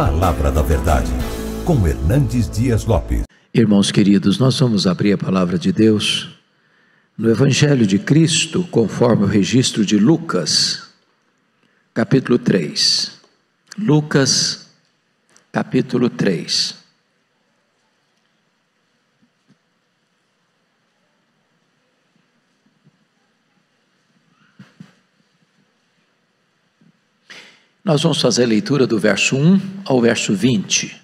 Palavra da Verdade, com Hernandes Dias Lopes. Irmãos queridos, nós vamos abrir a Palavra de Deus no Evangelho de Cristo, conforme o registro de Lucas, capítulo 3. Lucas, capítulo 3. Nós vamos fazer a leitura do verso 1 ao verso 20.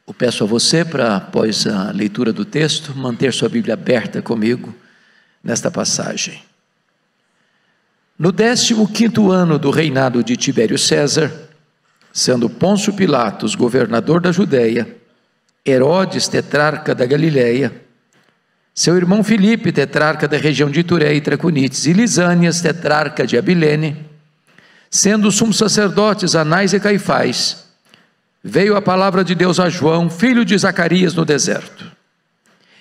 Eu peço a você para, após a leitura do texto, manter sua Bíblia aberta comigo nesta passagem. No 15º ano do reinado de Tibério César, sendo Pôncio Pilatos governador da Judeia, Herodes tetrarca da Galileia, seu irmão Filipe tetrarca da região de Itureia e Traconites, e Lisânias tetrarca de Abilene, sendo os sumos sacerdotes Anás e Caifás, veio a palavra de Deus a João, filho de Zacarias, no deserto.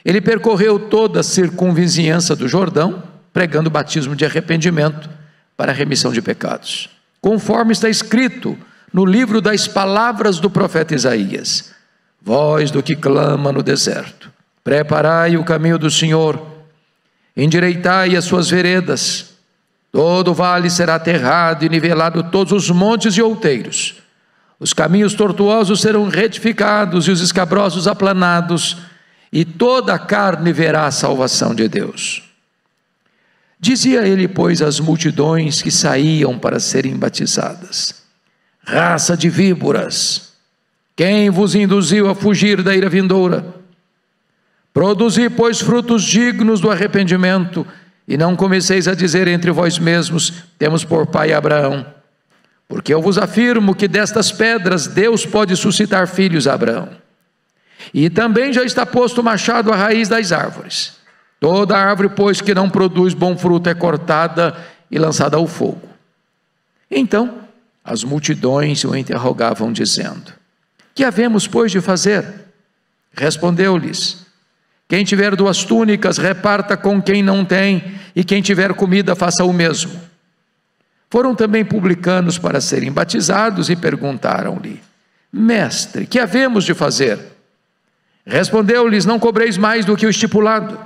Ele percorreu toda a circunvizinhança do Jordão, pregando o batismo de arrependimento para a remissão de pecados, conforme está escrito no livro das palavras do profeta Isaías: voz do que clama no deserto, preparai o caminho do Senhor, endireitai as suas veredas. Todo vale será aterrado e nivelado, todos os montes e outeiros. Os caminhos tortuosos serão retificados e os escabrosos aplanados, e toda a carne verá a salvação de Deus. Dizia ele, pois, às multidões que saíam para serem batizadas: raça de víboras, quem vos induziu a fugir da ira vindoura? Produzi, pois, frutos dignos do arrependimento, e não comeceis a dizer entre vós mesmos: temos por pai Abraão. Porque eu vos afirmo que destas pedras Deus pode suscitar filhos a Abraão. E também já está posto o machado à raiz das árvores. Toda árvore, pois, que não produz bom fruto é cortada e lançada ao fogo. Então as multidões o interrogavam, dizendo: que havemos, pois, de fazer? Respondeu-lhes: quem tiver 2 túnicas, reparta com quem não tem, e quem tiver comida, faça o mesmo. Foram também publicanos para serem batizados e perguntaram-lhe: mestre, que havemos de fazer? Respondeu-lhes: não cobreis mais do que o estipulado.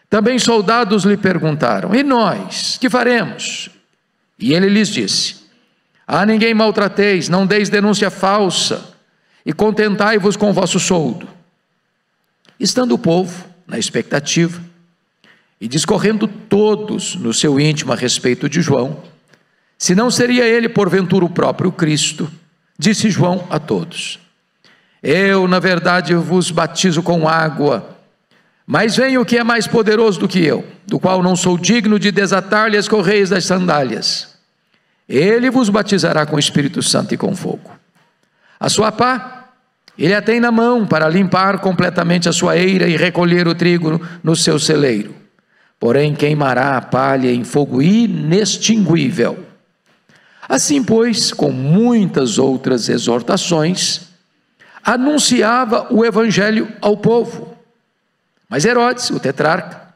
Também soldados lhe perguntaram: e nós, que faremos? E ele lhes disse: a ninguém maltrateis, não deis denúncia falsa, e contentai-vos com o vosso soldo. Estando o povo na expectativa, e discorrendo todos no seu íntimo a respeito de João, se não seria ele porventura o próprio Cristo, disse João a todos: eu na verdade vos batizo com água, mas vem o que é mais poderoso do que eu, do qual não sou digno de desatar-lhe as correias das sandálias. Ele vos batizará com o Espírito Santo e com fogo. A sua pá ele a tem na mão para limpar completamente a sua eira e recolher o trigo no seu celeiro. Porém queimará a palha em fogo inextinguível. Assim, pois, com muitas outras exortações, anunciava o evangelho ao povo. Mas Herodes, o tetrarca,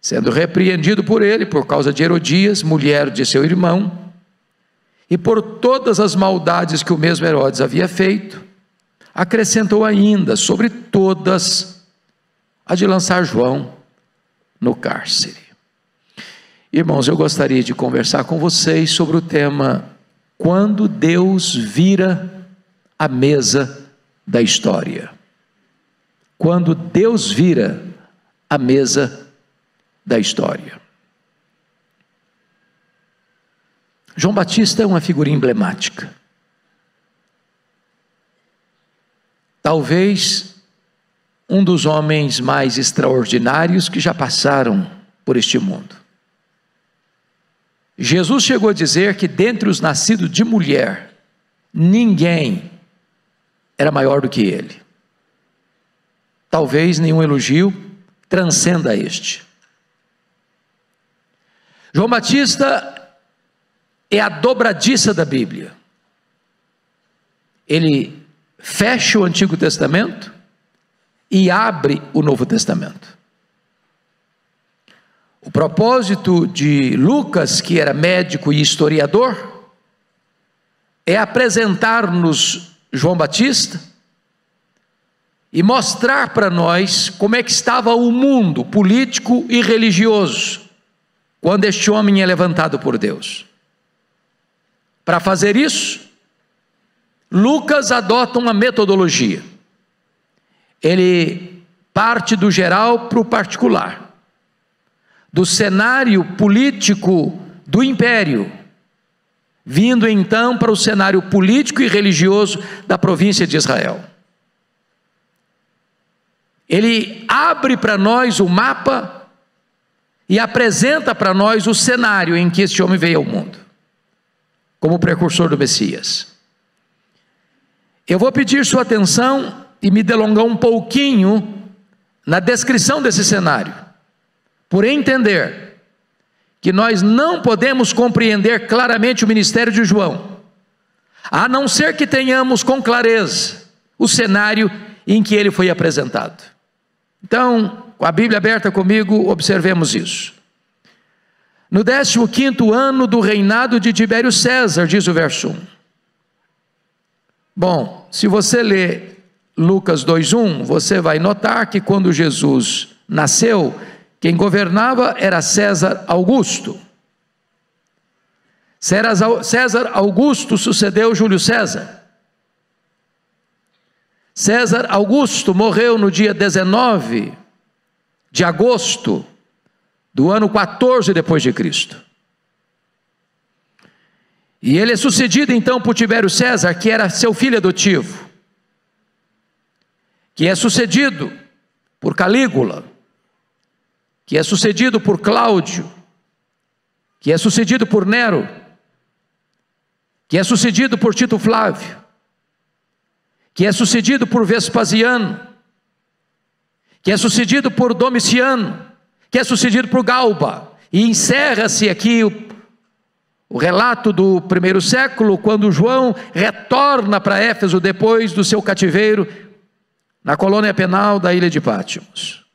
sendo repreendido por ele por causa de Herodias, mulher de seu irmão, e por todas as maldades que o mesmo Herodes havia feito, acrescentou ainda sobre todas a de lançar João no cárcere. Irmãos, eu gostaria de conversar com vocês sobre o tema: quando Deus vira a mesa da história. Quando Deus vira a mesa da história. João Batista é uma figura emblemática. Talvez um dos homens mais extraordinários que já passaram por este mundo. Jesus chegou a dizer que dentre os nascidos de mulher, ninguém era maior do que ele. Talvez nenhum elogio transcenda este. João Batista é a dobradiça da Bíblia. Ele fecha o Antigo Testamento e abre o Novo Testamento. O propósito de Lucas, que era médico e historiador, é apresentar-nos João Batista e mostrar para nós como é que estava o mundo político e religioso quando este homem é levantado por Deus. Para fazer isso, Lucas adota uma metodologia. Ele parte do geral para o particular, do cenário político do império, vindo então para o cenário político e religioso da província de Israel. Ele abre para nós o mapa e apresenta para nós o cenário em que este homem veio ao mundo, como precursor do Messias. Eu vou pedir sua atenção e me delongar um pouquinho na descrição desse cenário, por entender que nós não podemos compreender claramente o ministério de João, a não ser que tenhamos com clareza o cenário em que ele foi apresentado. Então, com a Bíblia aberta comigo, observemos isso. No 15º ano do reinado de Tibério César, diz o verso 1. Bom, se você ler Lucas 2:1, você vai notar que quando Jesus nasceu, quem governava era César Augusto. César Augusto sucedeu Júlio César. César Augusto morreu no dia 19 de agosto do ano 14 depois de Cristo. E ele é sucedido então por Tibério César, que era seu filho adotivo, que é sucedido por Calígula, que é sucedido por Cláudio, que é sucedido por Nero, que é sucedido por Tito Flávio, que é sucedido por Vespasiano, que é sucedido por Domiciano, que é sucedido por Galba. E encerra-se aqui o relato do primeiro século, quando João retorna para Éfeso depois do seu cativeiro na colônia penal da ilha de Pátimos.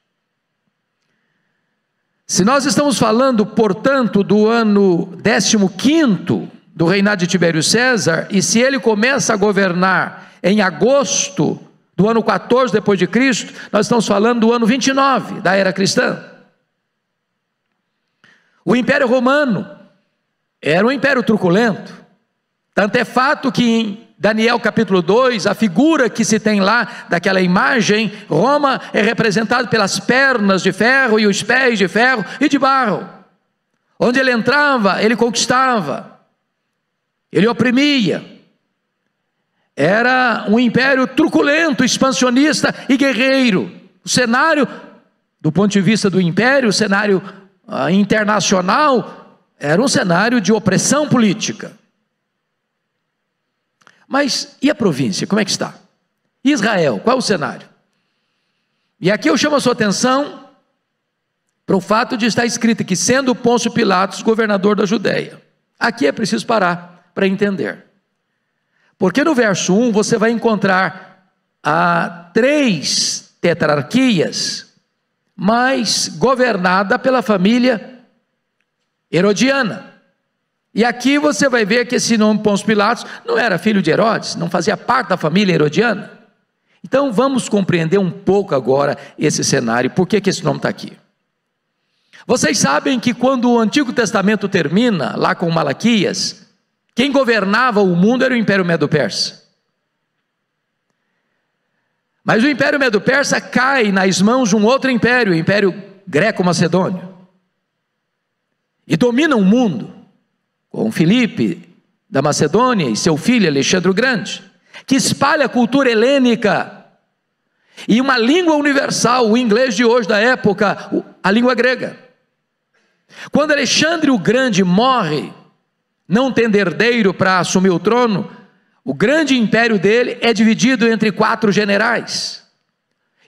Se nós estamos falando, portanto, do ano 15º do reinado de Tibério César, e se ele começa a governar em agosto do ano 14 depois de Cristo, nós estamos falando do ano 29 da era cristã. O Império Romano era um império truculento, tanto é fato que em Daniel capítulo 2, a figura que se tem lá daquela imagem, Roma é representada pelas pernas de ferro e os pés de ferro e de barro. Onde ele entrava, ele conquistava, ele oprimia. Era um império truculento, expansionista e guerreiro. O cenário, do ponto de vista do império, o cenário internacional, era um cenário de opressão política. Mas e a província, como é que está? Israel, qual é o cenário? E aqui eu chamo a sua atenção para o fato de estar escrito que sendo Pôncio Pilatos governador da Judéia. Aqui é preciso parar para entender. Porque no verso 1 você vai encontrar 3 tetrarquias, mas governada pela família herodiana. E aqui você vai ver que esse nome Pôncio Pilatos não era filho de Herodes, não fazia parte da família herodiana. Então vamos compreender um pouco agora esse cenário, por que esse nome está aqui. Vocês sabem que quando o Antigo Testamento termina, lá com Malaquias, quem governava o mundo era o Império Medo-Persa. Mas o Império Medo-Persa cai nas mãos de um outro império, o Império Greco-Macedônio. E domina o mundo, com Filipe da Macedônia e seu filho Alexandre o Grande, que espalha a cultura helênica e uma língua universal, o inglês de hoje da época, a língua grega. Quando Alexandre o Grande morre, não tendo herdeiro para assumir o trono, o grande império dele é dividido entre 4 generais.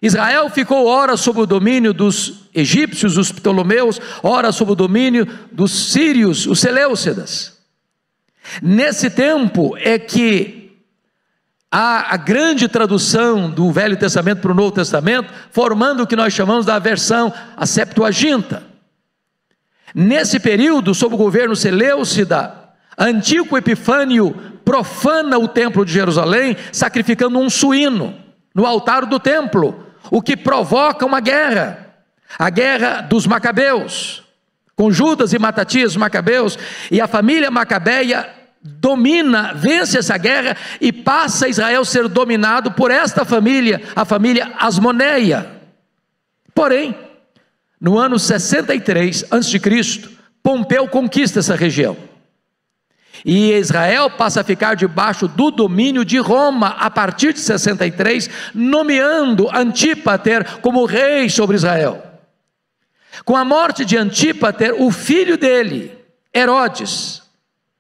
Israel ficou ora sob o domínio dos egípcios, os ptolomeus, ora sob o domínio dos sírios, os seleucidas. Nesse tempo é que há a grande tradução do Velho Testamento para o Novo Testamento, formando o que nós chamamos da versão, a Septuaginta. Nesse período, sob o governo seleucida, Antíoco Epifânio profana o templo de Jerusalém, sacrificando um suíno no altar do templo, o que provoca uma guerra, a guerra dos Macabeus, com Judas e Matatias Macabeus, e a família Macabeia vence essa guerra e passa Israel a ser dominado por esta família, a família Asmoneia. Porém, no ano 63 a.C., Pompeu conquista essa região, e Israel passa a ficar debaixo do domínio de Roma a partir de 63, nomeando Antípater como rei sobre Israel. Com a morte de Antípater, o filho dele, Herodes,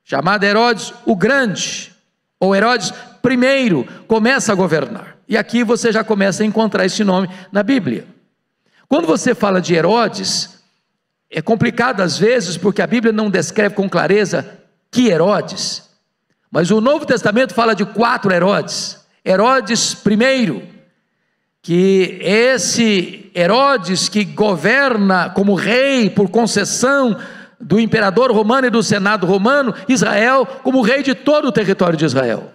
chamado Herodes o Grande, ou Herodes I, começa a governar. E aqui você já começa a encontrar esse nome na Bíblia. Quando você fala de Herodes, é complicado às vezes, porque a Bíblia não descreve com clareza que Herodes, mas o Novo Testamento fala de 4 Herodes. Herodes I, que esse Herodes que governa como rei por concessão do imperador romano e do senado romano, Israel como rei de todo o território de Israel.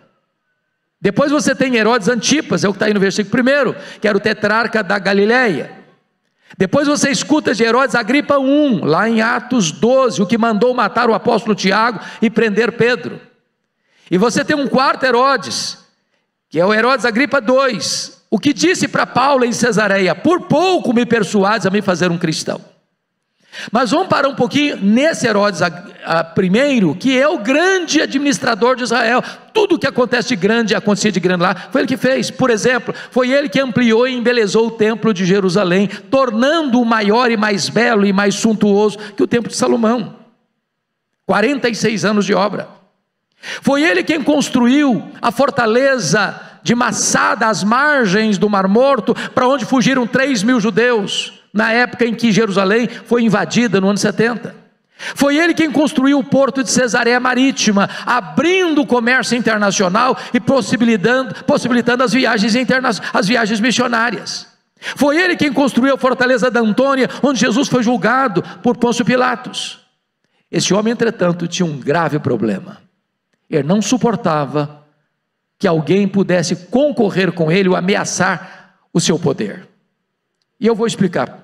Depois você tem Herodes Antipas, é o que está aí no versículo 1, que era o tetrarca da Galileia. Depois você escuta de Herodes Agripa I, lá em Atos 12, o que mandou matar o apóstolo Tiago e prender Pedro. E você tem um 4º Herodes, que é o Herodes Agripa II, o que disse para Paulo em Cesareia: por pouco me persuades a me fazer um cristão. Mas vamos parar um pouquinho nesse Herodes I, que é o grande administrador de Israel. Tudo que acontece de grande, acontecia de grande lá, foi ele que fez. Por exemplo, foi ele que ampliou e embelezou o templo de Jerusalém, tornando-o maior e mais belo e mais suntuoso que o templo de Salomão. 46 anos de obra. Foi ele quem construiu a fortaleza de Massada, às margens do Mar Morto, para onde fugiram 3.000 judeus, na época em que Jerusalém foi invadida no ano 70. Foi ele quem construiu o porto de Cesareia Marítima, abrindo o comércio internacional e possibilitando as viagens missionárias. Foi ele quem construiu a fortaleza da Antônia, onde Jesus foi julgado por Pôncio Pilatos. Esse homem, entretanto, tinha um grave problema. Ele não suportava que alguém pudesse concorrer com ele ou ameaçar o seu poder. E eu vou explicar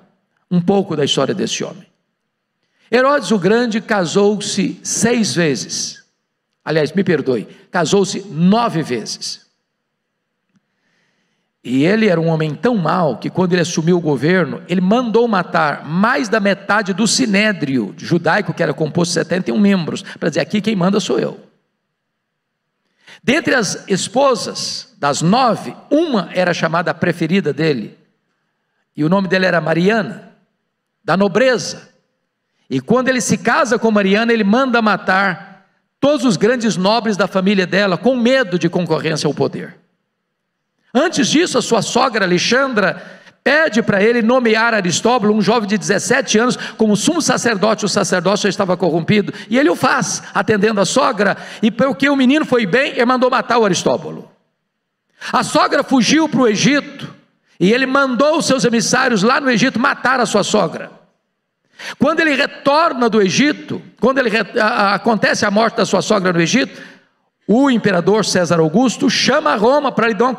um pouco da história desse homem. Herodes o Grande casou-se 6 vezes. Aliás, me perdoe, casou-se 9 vezes. E ele era um homem tão mau que quando ele assumiu o governo, ele mandou matar mais da metade do sinédrio judaico, que era composto de 71 membros, para dizer: aqui quem manda sou eu. Dentre as esposas, das 9, uma era chamada a preferida dele, e o nome dela era Mariana, da nobreza. E quando ele se casa com Mariana, ele manda matar todos os grandes nobres da família dela, com medo de concorrência ao poder. Antes disso, a sua sogra Alexandra pede para ele nomear Aristóbulo, um jovem de 17 anos, como sumo sacerdote. O sacerdócio já estava corrompido, e ele o faz, atendendo a sogra, e porque o menino foi bem, ele mandou matar o Aristóbulo. A sogra fugiu para o Egito, e ele mandou os seus emissários lá no Egito matar a sua sogra. Quando ele retorna do Egito, acontece a morte da sua sogra no Egito, o imperador César Augusto chama Roma para lhe dar uma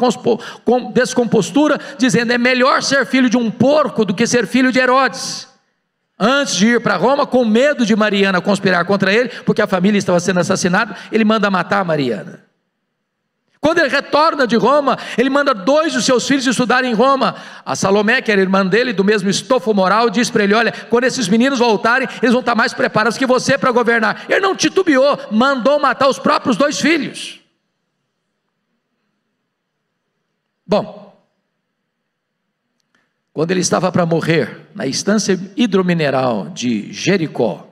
descompostura, dizendo: é melhor ser filho de um porco do que ser filho de Herodes. Antes de ir para Roma, com medo de Mariana conspirar contra ele, porque a família estava sendo assassinada, ele manda matar Mariana. Quando ele retorna de Roma, ele manda 2 dos seus filhos estudarem em Roma. A Salomé, que era irmã dele, do mesmo estofo moral, diz para ele: olha, quando esses meninos voltarem, eles vão estar mais preparados que você para governar. Ele não titubeou, mandou matar os próprios 2 filhos. Bom, quando ele estava para morrer, na estância hidromineral de Jericó,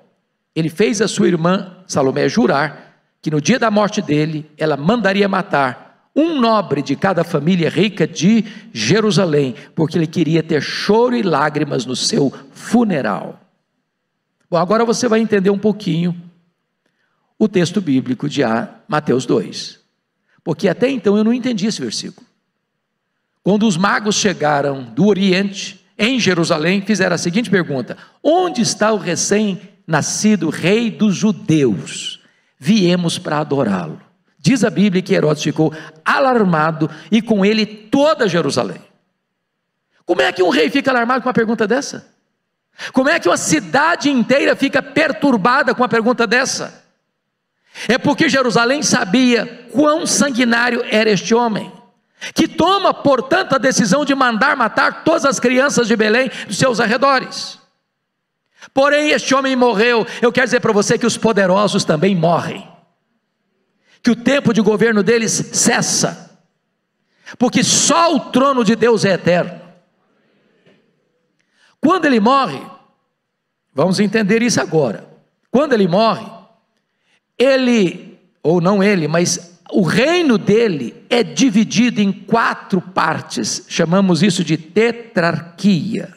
ele fez a sua irmã Salomé jurar que no dia da morte dele, ela mandaria matar um nobre de cada família rica de Jerusalém, porque ele queria ter choro e lágrimas no seu funeral. Bom, agora você vai entender um pouquinho o texto bíblico de Mateus 2, porque até então eu não entendi esse versículo. Quando os magos chegaram do Oriente, em Jerusalém, fizeram a seguinte pergunta: onde está o recém-nascido rei dos judeus? Viemos para adorá-lo. Diz a Bíblia que Herodes ficou alarmado e com ele toda Jerusalém. Como é que um rei fica alarmado com uma pergunta dessa? Como é que uma cidade inteira fica perturbada com uma pergunta dessa? É porque Jerusalém sabia quão sanguinário era este homem, que toma, portanto, a decisão de mandar matar todas as crianças de Belém dos seus arredores. Porém, este homem morreu. Eu quero dizer para você que os poderosos também morrem, que o tempo de governo deles cessa, porque só o trono de Deus é eterno. Quando ele morre, vamos entender isso agora. Quando ele morre, ele, ou não ele, mas o reino dele é dividido em 4 partes, chamamos isso de tetrarquia.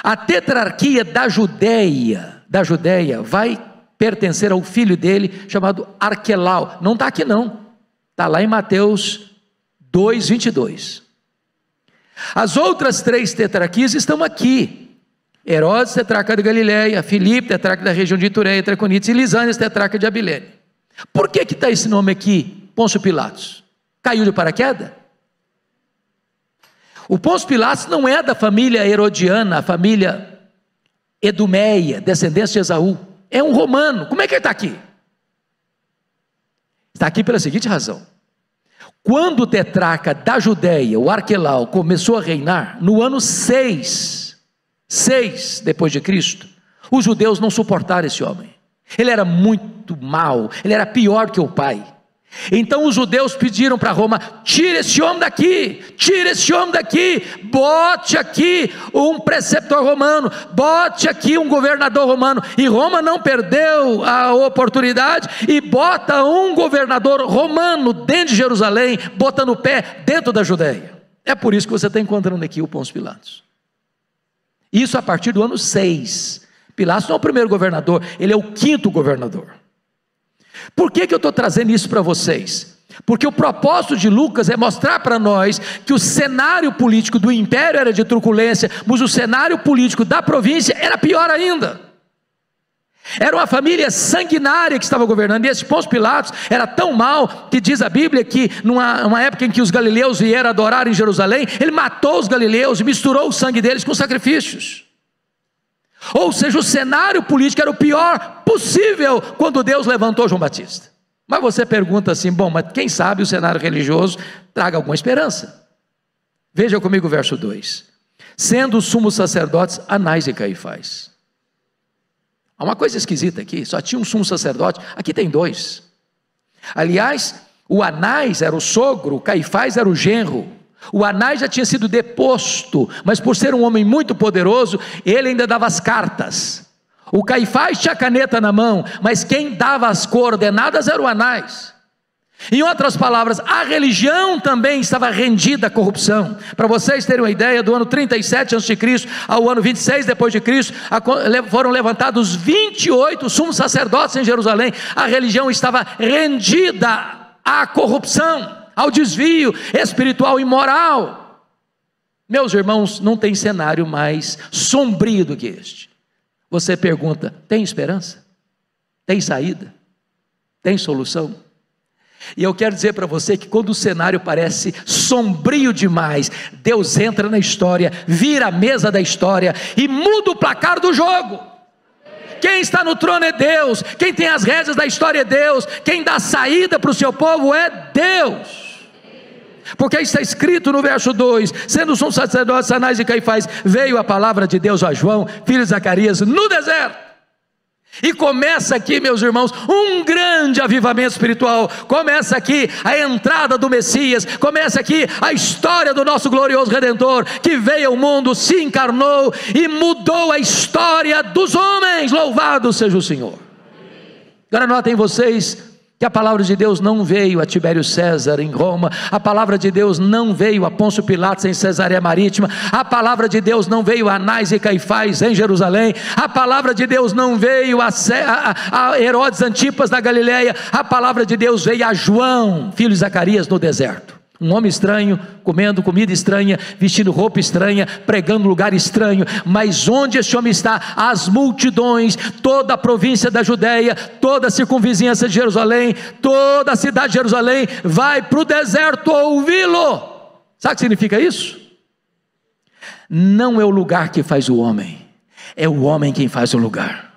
A tetrarquia da Judéia vai pertencer ao filho dele, chamado Arquelau. Não está aqui não, está lá em Mateus 2:22. As outras 3 tetrarquias estão aqui: Herodes, tetrarca de Galileia; Filipe, tetrarca da região de Itureia, Traconites; e Lisânias, tetrarca de Abilene. Por que está esse nome aqui, Pôncio Pilatos? Caiu de paraquedas? O Pôncio Pilatos não é da família herodiana, a família Edomeia, descendência de Esaú. É um romano. Como é que ele está aqui? Está aqui pela seguinte razão: quando o tetrarca da Judéia, o Arquelau, começou a reinar, no ano 6 depois de Cristo, os judeus não suportaram esse homem. Ele era muito mau, ele era pior que o pai. Então os judeus pediram para Roma: tira esse homem daqui, bote aqui um preceptor romano, bote aqui um governador romano. E Roma não perdeu a oportunidade e bota um governador romano dentro de Jerusalém, botando o pé dentro da Judéia. É por isso que você está encontrando aqui o Pôncio Pilatos. Isso a partir do ano 6. Pilatos não é o primeiro governador, ele é o 5º governador. Por que eu estou trazendo isso para vocês? Porque o propósito de Lucas é mostrar para nós que o cenário político do império era de truculência, mas o cenário político da província era pior ainda. Era uma família sanguinária que estava governando, e esse Pôncio Pilatos era tão mau, que diz a Bíblia que numa época em que os galileus vieram adorar em Jerusalém, ele matou os galileus e misturou o sangue deles com sacrifícios. Ou seja, o cenário político era o pior possível quando Deus levantou João Batista. Mas você pergunta assim: bom, mas quem sabe o cenário religioso traga alguma esperança? Veja comigo o verso 2: sendo os sumos sacerdotes Anás e Caifás. Há uma coisa esquisita aqui, só tinha um sumo sacerdote, aqui tem 2. Aliás, o Anás era o sogro, o Caifás era o genro. O Anás já tinha sido deposto, mas por ser um homem muito poderoso, ele ainda dava as cartas. O Caifás tinha a caneta na mão, mas quem dava as coordenadas era o Anás. Em outras palavras, a religião também estava rendida à corrupção. Para vocês terem uma ideia, do ano 37 a.C. ao ano 26 depois de Cristo, foram levantados 28 sumos sacerdotes em Jerusalém. A religião estava rendida à corrupção, ao desvio espiritual e moral. Meus irmãos, não tem cenário mais sombrio do que este. Você pergunta: tem esperança? Tem saída? Tem solução? E eu quero dizer para você que quando o cenário parece sombrio demais, Deus entra na história, vira a mesa da história e muda o placar do jogo. Quem está no trono é Deus, quem tem as rédeas da história é Deus, quem dá saída para o seu povo é Deus. Porque está escrito no verso 2: sendo os sumos sacerdotes Anás e Caifás, veio a palavra de Deus a João, filho de Zacarias, no deserto. E começa aqui, meus irmãos, um grande avivamento espiritual. Começa aqui a entrada do Messias, começa aqui a história do nosso glorioso Redentor, que veio ao mundo, se encarnou e mudou a história dos homens. Louvado seja o Senhor. Agora notem vocês que a palavra de Deus não veio a Tibério César em Roma, a palavra de Deus não veio a Pôncio Pilatos em Cesareia Marítima, a palavra de Deus não veio a Anás e Caifás em Jerusalém, a palavra de Deus não veio a Herodes Antipas da Galileia, a palavra de Deus veio a João, filho de Zacarias, no deserto. Um homem estranho, comendo comida estranha, vestindo roupa estranha, pregando lugar estranho. Mas onde esse homem está, as multidões, toda a província da Judéia, toda a circunvizinhança de Jerusalém, toda a cidade de Jerusalém, vai para o deserto ouvi-lo. Sabe o que significa isso? Não é o lugar que faz o homem, é o homem quem faz o lugar.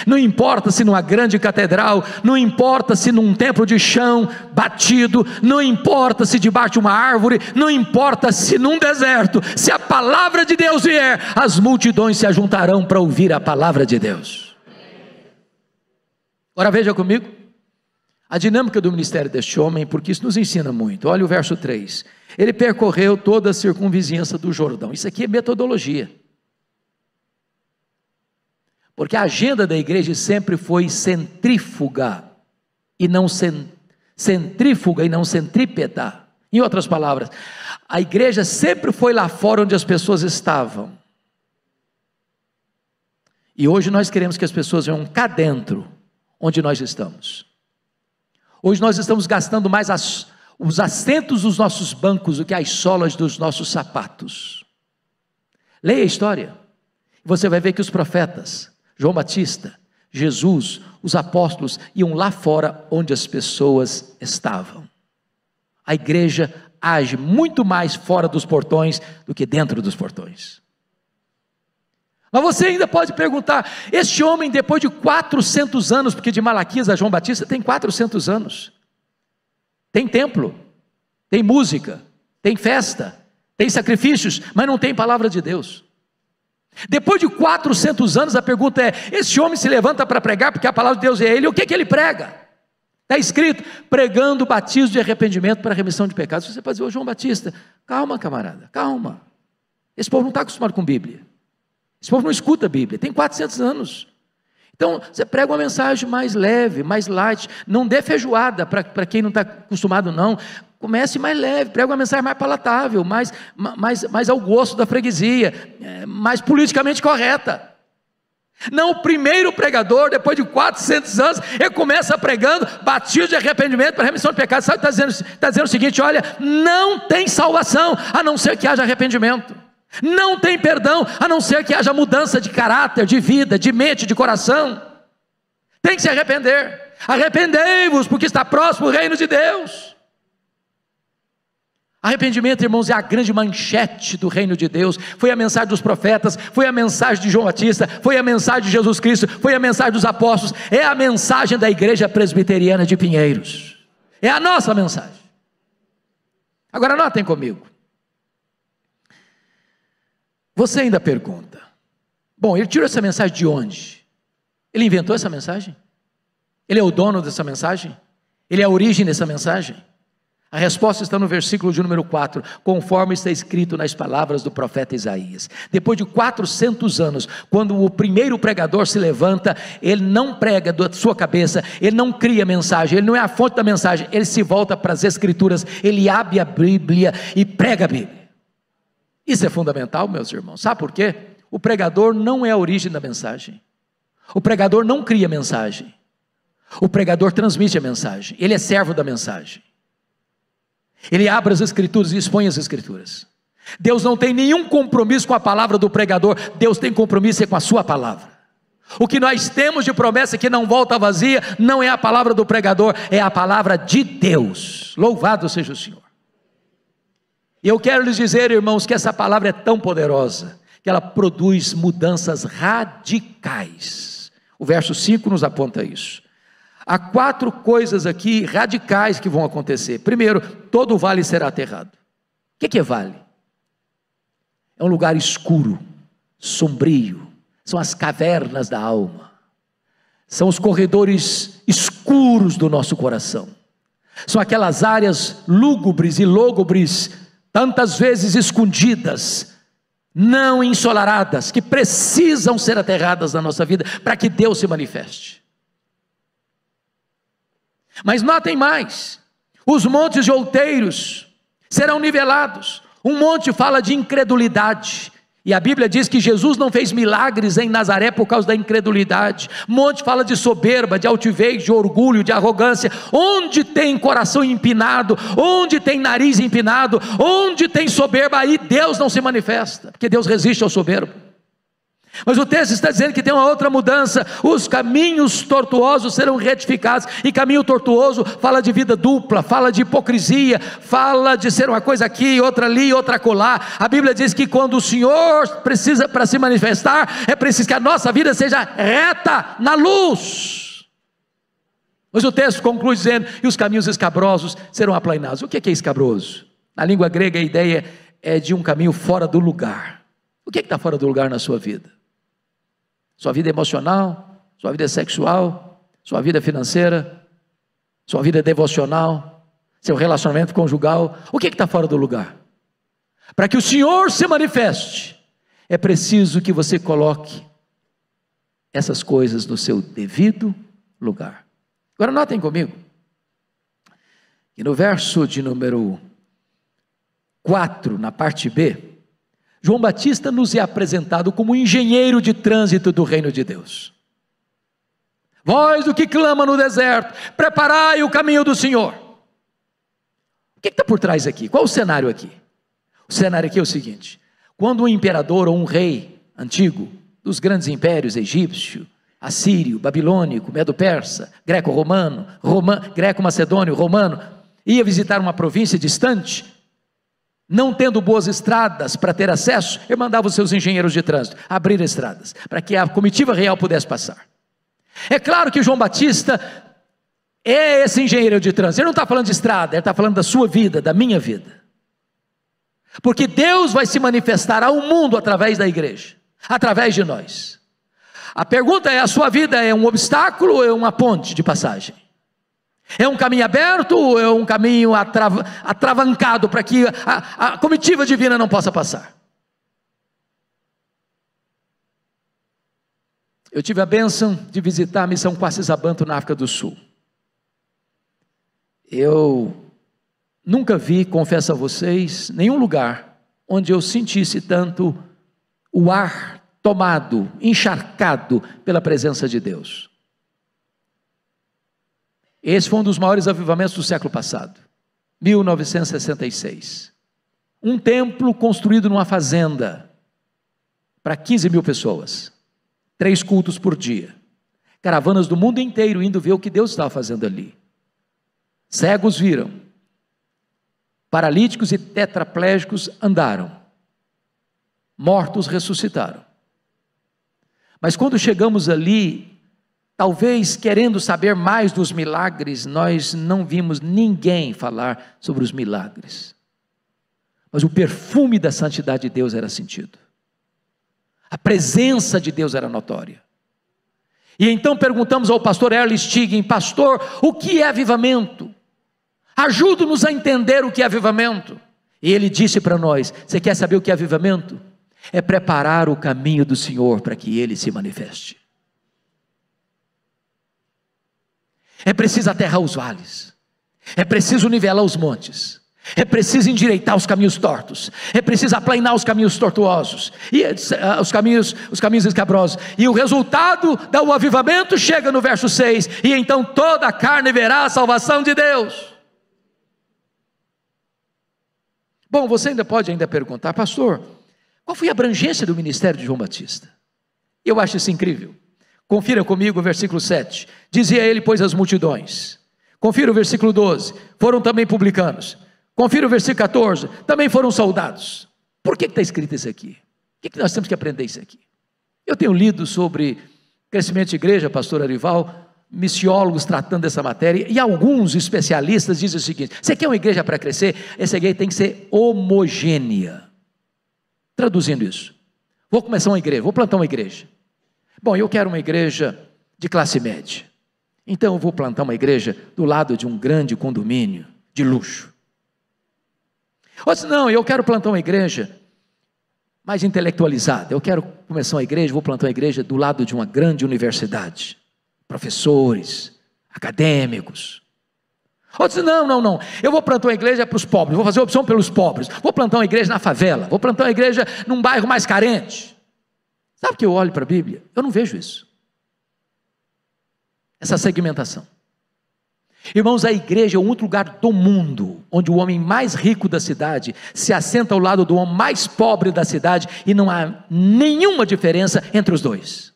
Não importa se numa grande catedral, não importa se num templo de chão batido, não importa se debaixo de uma árvore, não importa se num deserto, se a palavra de Deus vier, as multidões se ajuntarão para ouvir a palavra de Deus. Agora veja comigo a dinâmica do ministério deste homem, porque isso nos ensina muito. Olha o verso 3, ele percorreu toda a circunvizinhança do Jordão. Isso aqui é metodologia, porque a agenda da igreja sempre foi centrífuga e não centrípeta. Em outras palavras, a igreja sempre foi lá fora onde as pessoas estavam, e hoje nós queremos que as pessoas venham cá dentro onde nós estamos. Hoje nós estamos gastando mais os assentos dos nossos bancos do que as solas dos nossos sapatos. Leia a história, você vai ver que os profetas, João Batista, Jesus, os apóstolos iam lá fora onde as pessoas estavam. A igreja age muito mais fora dos portões do que dentro dos portões. Mas você ainda pode perguntar, este homem depois de 400 anos, porque de Malaquias a João Batista tem 400 anos, tem templo, tem música, tem festa, tem sacrifícios, mas não tem palavra de Deus. Depois de 400 anos, a pergunta é, esse homem se levanta para pregar, porque a palavra de Deus é ele, o que ele prega? Está escrito, pregando o batismo de arrependimento para a remissão de pecados. Você pode dizer, ô João Batista, calma camarada, calma, esse povo não está acostumado com Bíblia, esse povo não escuta a Bíblia, tem 400 anos, então você prega uma mensagem mais leve, mais light, não dê feijoada para quem não está acostumado não, comece mais leve, prega uma mensagem mais palatável, mais ao gosto da freguesia, mais politicamente correta. Não, o primeiro pregador, depois de 400 anos, ele começa pregando batismo de arrependimento para remissão de pecados. Sabe, está dizendo o seguinte, olha, não tem salvação, a não ser que haja arrependimento, não tem perdão, a não ser que haja mudança de caráter, de vida, de mente, de coração. Tem que se arrepender, arrependei-vos, porque está próximo o reino de Deus. Arrependimento, irmãos, é a grande manchete do reino de Deus. Foi a mensagem dos profetas, foi a mensagem de João Batista, foi a mensagem de Jesus Cristo, foi a mensagem dos apóstolos, é a mensagem da igreja presbiteriana de Pinheiros, é a nossa mensagem. Agora notem comigo, você ainda pergunta, bom, ele tirou essa mensagem de onde? Ele inventou essa mensagem? Ele é o dono dessa mensagem? Ele é a origem dessa mensagem? A resposta está no versículo de número 4, conforme está escrito nas palavras do profeta Isaías. Depois de 400 anos, quando o primeiro pregador se levanta, ele não prega da sua cabeça, ele não cria mensagem, ele não é a fonte da mensagem, ele se volta para as escrituras, ele abre a Bíblia e prega a Bíblia. Isso é fundamental, meus irmãos, sabe por quê? O pregador não é a origem da mensagem, o pregador não cria mensagem, o pregador transmite a mensagem, ele é servo da mensagem. Ele abre as escrituras e expõe as escrituras. Deus não tem nenhum compromisso com a palavra do pregador, Deus tem compromisso com a sua palavra. O que nós temos de promessa que não volta vazia, não é a palavra do pregador, é a palavra de Deus. Louvado seja o Senhor. E eu quero lhes dizer, irmãos, que essa palavra é tão poderosa, que ela produz mudanças radicais. O verso 5 nos aponta isso. Há 4 coisas aqui radicais que vão acontecer. Primeiro, todo o vale será aterrado. O que é vale? É um lugar escuro, sombrio, são as cavernas da alma, são os corredores escuros do nosso coração, são aquelas áreas lúgubres e lógubres, tantas vezes escondidas, não ensolaradas, que precisam ser aterradas na nossa vida, para que Deus se manifeste. Mas notem mais, os montes de outeiros serão nivelados. Um monte fala de incredulidade, E a Bíblia diz que Jesus não fez milagres em Nazaré por causa da incredulidade. Monte fala de soberba, de altivez, de orgulho, de arrogância. Onde tem coração empinado, onde tem nariz empinado, onde tem soberba, aí Deus não se manifesta, porque Deus resiste ao soberbo. Mas o texto está dizendo que tem uma outra mudança: os caminhos tortuosos serão retificados. E caminho tortuoso fala de vida dupla, fala de hipocrisia, fala de ser uma coisa aqui, outra ali, outra acolá. A Bíblia diz que quando o Senhor precisa para se manifestar, é preciso que a nossa vida seja reta na luz. Mas o texto conclui dizendo: e os caminhos escabrosos serão aplainados. O que é escabroso? Na língua grega a ideia é de um caminho fora do lugar. O que está fora do lugar na sua vida? Sua vida emocional, sua vida sexual, sua vida financeira, sua vida devocional, seu relacionamento conjugal. O que está fora do lugar? Para que o Senhor se manifeste, é preciso que você coloque essas coisas no seu devido lugar. Agora notem comigo, que no verso de número 4, na parte B, João Batista nos é apresentado como engenheiro de trânsito do reino de Deus. Voz do que clama no deserto, preparai o caminho do Senhor. O que está por trás aqui? Qual o cenário aqui? O cenário aqui é o seguinte: quando um imperador ou um rei antigo, dos grandes impérios, egípcio, assírio, babilônico, medo-persa, greco-romano, greco-macedônio, romano, ia visitar uma província distante, não tendo boas estradas para ter acesso, ele mandava os seus engenheiros de trânsito abrir estradas, para que a comitiva real pudesse passar. É claro que João Batista é esse engenheiro de trânsito. Ele não está falando de estrada, ele está falando da sua vida, da minha vida. Porque Deus vai se manifestar ao mundo através da igreja, através de nós. A pergunta é: a sua vida é um obstáculo ou é uma ponte de passagem? É um caminho aberto ou é um caminho atravancado para que a comitiva divina não possa passar? Eu tive a bênção de visitar a missão Quacisabanto na África do Sul. Eu nunca vi, confesso a vocês, nenhum lugar onde eu sentisse tanto o ar tomado, encharcado pela presença de Deus. Esse foi um dos maiores avivamentos do século passado, 1966. Um templo construído numa fazenda, para 15 mil pessoas, 3 cultos por dia, caravanas do mundo inteiro indo ver o que Deus estava fazendo ali. Cegos viram, paralíticos e tetraplégicos andaram, mortos ressuscitaram. Mas quando chegamos ali, talvez querendo saber mais dos milagres, nós não vimos ninguém falar sobre os milagres. Mas o perfume da santidade de Deus era sentido. A presença de Deus era notória. E então perguntamos ao pastor Erle Stigen: pastor, o que é avivamento? Ajude-nos a entender o que é avivamento. E ele disse para nós: você quer saber o que é avivamento? É preparar o caminho do Senhor para que Ele se manifeste. É preciso aterrar os vales, é preciso nivelar os montes, é preciso endireitar os caminhos tortos, é preciso aplainar os caminhos tortuosos, e os caminhos escabrosos. E o resultado do avivamento chega no verso 6: e então toda a carne verá a salvação de Deus. Bom, você ainda pode perguntar: pastor, qual foi a abrangência do ministério de João Batista? Eu acho isso incrível. Confira comigo o versículo 7, dizia ele, pois, as multidões. Confira o versículo 12, foram também publicanos. Confira o versículo 14, também foram soldados. Por que está escrito isso aqui? O que nós temos que aprender isso aqui? Eu tenho lido sobre crescimento de igreja, pastor Arival, missiólogos tratando dessa matéria, e alguns especialistas dizem o seguinte: você quer uma igreja para crescer? Essa igreja tem que ser homogênea. Traduzindo isso, vou começar uma igreja, vou plantar uma igreja. Bom, eu quero uma igreja de classe média, então eu vou plantar uma igreja do lado de um grande condomínio de luxo. Ou se não, eu quero plantar uma igreja mais intelectualizada, eu quero começar uma igreja, vou plantar uma igreja do lado de uma grande universidade, professores, acadêmicos. Outros dizem, não, eu vou plantar uma igreja para os pobres, vou fazer opção pelos pobres, vou plantar uma igreja na favela, vou plantar uma igreja num bairro mais carente. Sabe que eu olho para a Bíblia? Eu não vejo isso. Essa segmentação. Irmãos, a igreja é o único lugar do mundo onde o homem mais rico da cidade se assenta ao lado do homem mais pobre da cidade e não há nenhuma diferença entre os dois.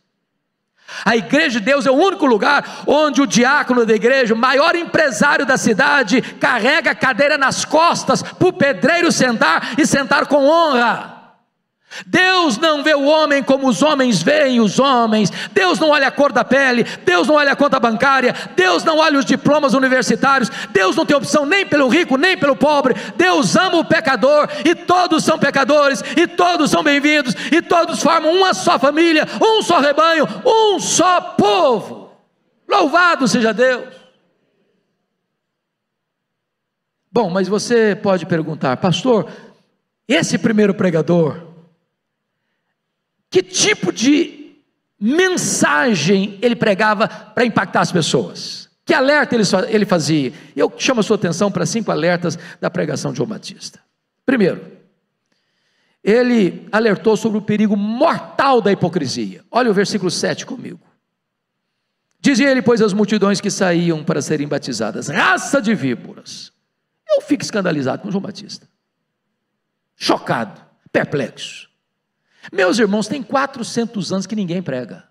A igreja de Deus é o único lugar onde o diácono da igreja, o maior empresário da cidade, carrega a cadeira nas costas para o pedreiro sentar e sentar com honra. Deus não vê o homem como os homens veem os homens. Deus não olha a cor da pele, Deus não olha a conta bancária, Deus não olha os diplomas universitários, Deus não tem opção nem pelo rico, nem pelo pobre. Deus ama o pecador, e todos são pecadores, e todos são bem-vindos, e todos formam uma só família, um só rebanho, um só povo. Louvado seja Deus. Bom, mas você pode perguntar, pastor, esse primeiro pregador, que tipo de mensagem ele pregava para impactar as pessoas? Que alerta ele fazia? Eu chamo a sua atenção para 5 alertas da pregação de João Batista. Primeiro, ele alertou sobre o perigo mortal da hipocrisia. Olha o versículo 7 comigo. Dizia ele, pois, às multidões que saíam para serem batizadas: raça de víboras. Eu fico escandalizado com João Batista, chocado, perplexo. Meus irmãos, tem 400 anos que ninguém prega,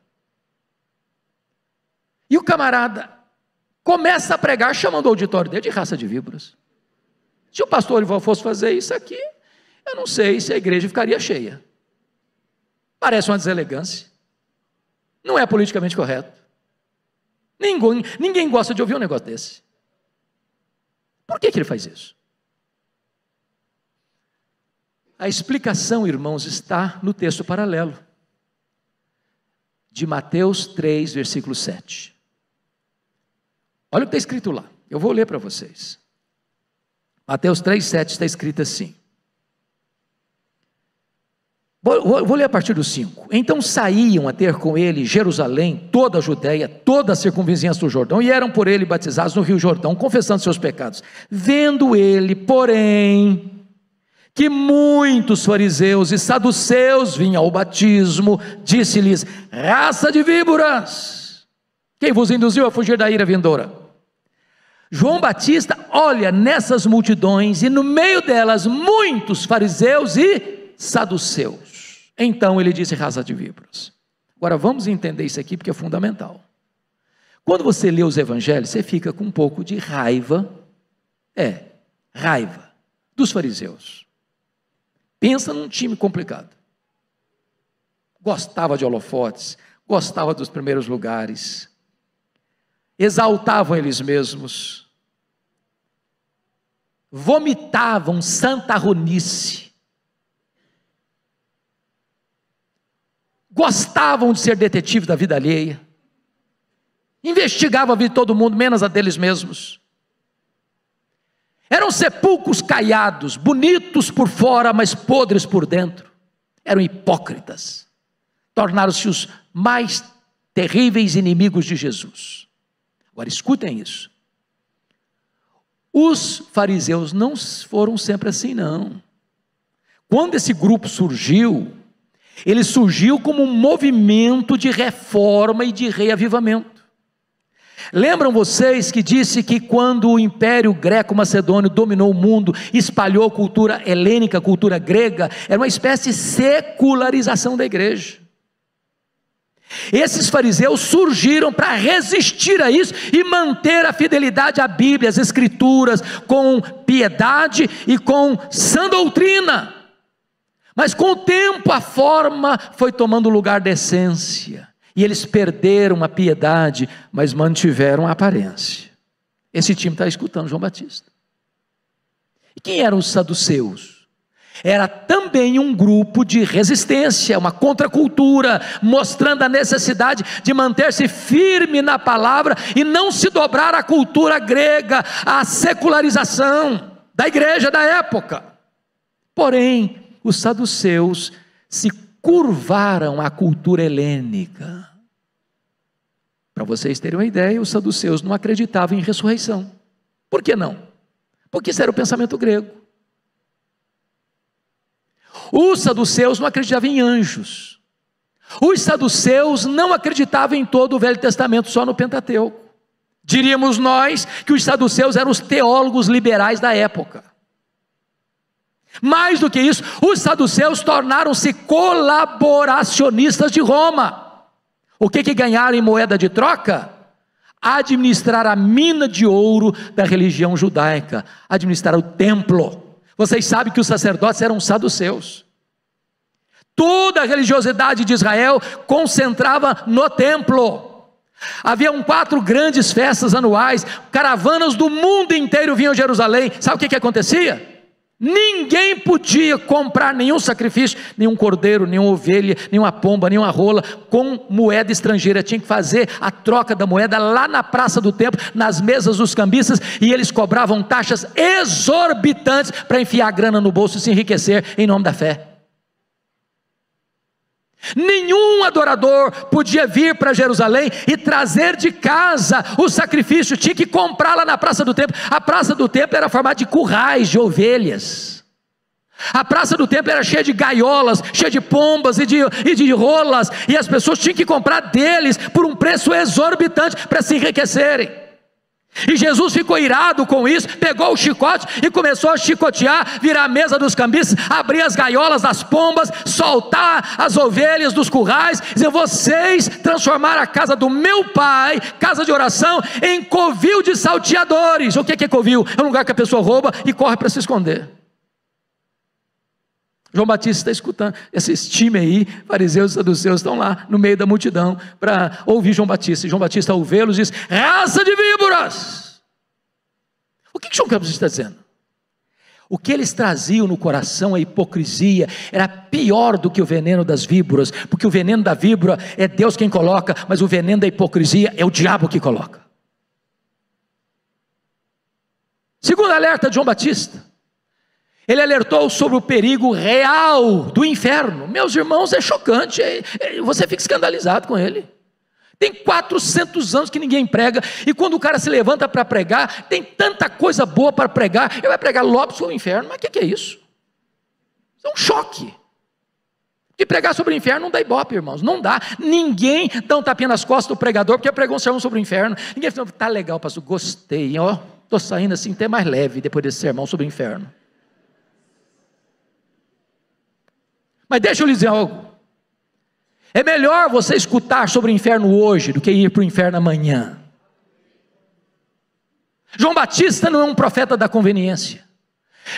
e o camarada começa a pregar chamando o auditório dele de raça de víboras. Se o pastor Olival fosse fazer isso aqui, eu não sei se a igreja ficaria cheia. Parece uma deselegância, não é politicamente correto, ninguém gosta de ouvir um negócio desse. Por que ele faz isso? A explicação, irmãos, está no texto paralelo de Mateus 3, versículo 7. Olha o que está escrito lá, eu vou ler para vocês. Mateus 3, 7 está escrito assim. Vou ler a partir do 5. Então saíam a ter com ele Jerusalém, toda a Judéia, toda a circunvizinhança do Jordão, e eram por ele batizados no rio Jordão, confessando seus pecados. Vendo ele, porém, que muitos fariseus e saduceus vinham ao batismo, disse-lhes: raça de víboras, quem vos induziu a fugir da ira vindoura? João Batista olha nessas multidões, e no meio delas muitos fariseus e saduceus. Então ele disse: raça de víboras. Agora vamos entender isso aqui, porque é fundamental. Quando você lê os evangelhos, você fica com um pouco de raiva dos fariseus. Pensa num time complicado. Gostava de holofotes, gostava dos primeiros lugares, exaltavam eles mesmos, vomitavam santarronice, gostavam de ser detetive da vida alheia, investigavam a vida de todo mundo, menos a deles mesmos. Eram sepulcros caiados, bonitos por fora, mas podres por dentro. Eram hipócritas. Tornaram-se os mais terríveis inimigos de Jesus. Agora escutem isso. Os fariseus não foram sempre assim, não. Quando esse grupo surgiu, ele surgiu como um movimento de reforma e de reavivamento. Lembram vocês que disse que quando o Império Greco-Macedônio dominou o mundo, espalhou a cultura helênica, a cultura grega, era uma espécie de secularização da igreja. Esses fariseus surgiram para resistir a isso e manter a fidelidade à Bíblia, às Escrituras, com piedade e com sã doutrina. Mas com o tempo a forma foi tomando o lugar da essência. E eles perderam a piedade, mas mantiveram a aparência. Esse time está escutando João Batista. E quem eram os saduceus? Era também um grupo de resistência, uma contracultura, mostrando a necessidade de manter-se firme na palavra e não se dobrar à cultura grega, à secularização da igreja da época. Porém, os saduceus se curvaram à cultura helênica. Para vocês terem uma ideia, os saduceus não acreditavam em ressurreição. Por que não? Porque isso era o pensamento grego. Os saduceus não acreditavam em anjos. Os saduceus não acreditavam em todo o Velho Testamento, só no Pentateuco. Diríamos nós que os saduceus eram os teólogos liberais da época. Mais do que isso, os saduceus tornaram-se colaboracionistas de Roma. O que ganharam em moeda de troca? Administrar a mina de ouro da religião judaica, administrar o templo. Vocês sabem que os sacerdotes eram saduceus. Toda a religiosidade de Israel concentrava no templo. Haviam 4 grandes festas anuais, caravanas do mundo inteiro vinham a Jerusalém. Sabe o que acontecia? Ninguém podia comprar nenhum sacrifício, nenhum cordeiro, nenhuma ovelha, nenhuma pomba, nenhuma rola, com moeda estrangeira. Tinha que fazer a troca da moeda lá na praça do templo, nas mesas dos cambistas, e eles cobravam taxas exorbitantes para enfiar a grana no bolso e se enriquecer em nome da fé. Nenhum adorador podia vir para Jerusalém e trazer de casa o sacrifício, tinha que comprar lá na praça do templo. A praça do templo era formada de currais de ovelhas. A praça do templo era cheia de gaiolas, cheia de pombas e de rolas, e as pessoas tinham que comprar deles por um preço exorbitante para se enriquecerem. E Jesus ficou irado com isso, pegou o chicote e começou a chicotear, virar a mesa dos cambistas, abrir as gaiolas das pombas, soltar as ovelhas dos currais, dizer: vocês transformaram a casa do meu pai, casa de oração, em covil de salteadores. O que é covil? É um lugar que a pessoa rouba e corre para se esconder. João Batista está escutando, esses times aí, fariseus e saduceus, estão lá no meio da multidão para ouvir João Batista. E João Batista, ao vê-los, diz: raça de víboras! O que João Batista está dizendo? O que eles traziam no coração, a hipocrisia, era pior do que o veneno das víboras, porque o veneno da víbora é Deus quem coloca, mas o veneno da hipocrisia é o diabo que coloca. Segundo alerta de João Batista, ele alertou sobre o perigo real do inferno. Meus irmãos, é chocante, você fica escandalizado com ele. Tem 400 anos que ninguém prega, e quando o cara se levanta para pregar, tem tanta coisa boa para pregar, ele vai pregar logo sobre o inferno. Mas o que é isso? Isso é um choque. De pregar sobre o inferno não dá ibope, irmãos, não dá. Ninguém dá um tapinha nas costas do pregador porque pregou um sermão sobre o inferno. Ninguém fala: tá legal, pastor, gostei, ó, estou saindo assim até mais leve depois desse sermão sobre o inferno. Mas deixa eu lhe dizer algo: é melhor você escutar sobre o inferno hoje do que ir para o inferno amanhã. João Batista não é um profeta da conveniência.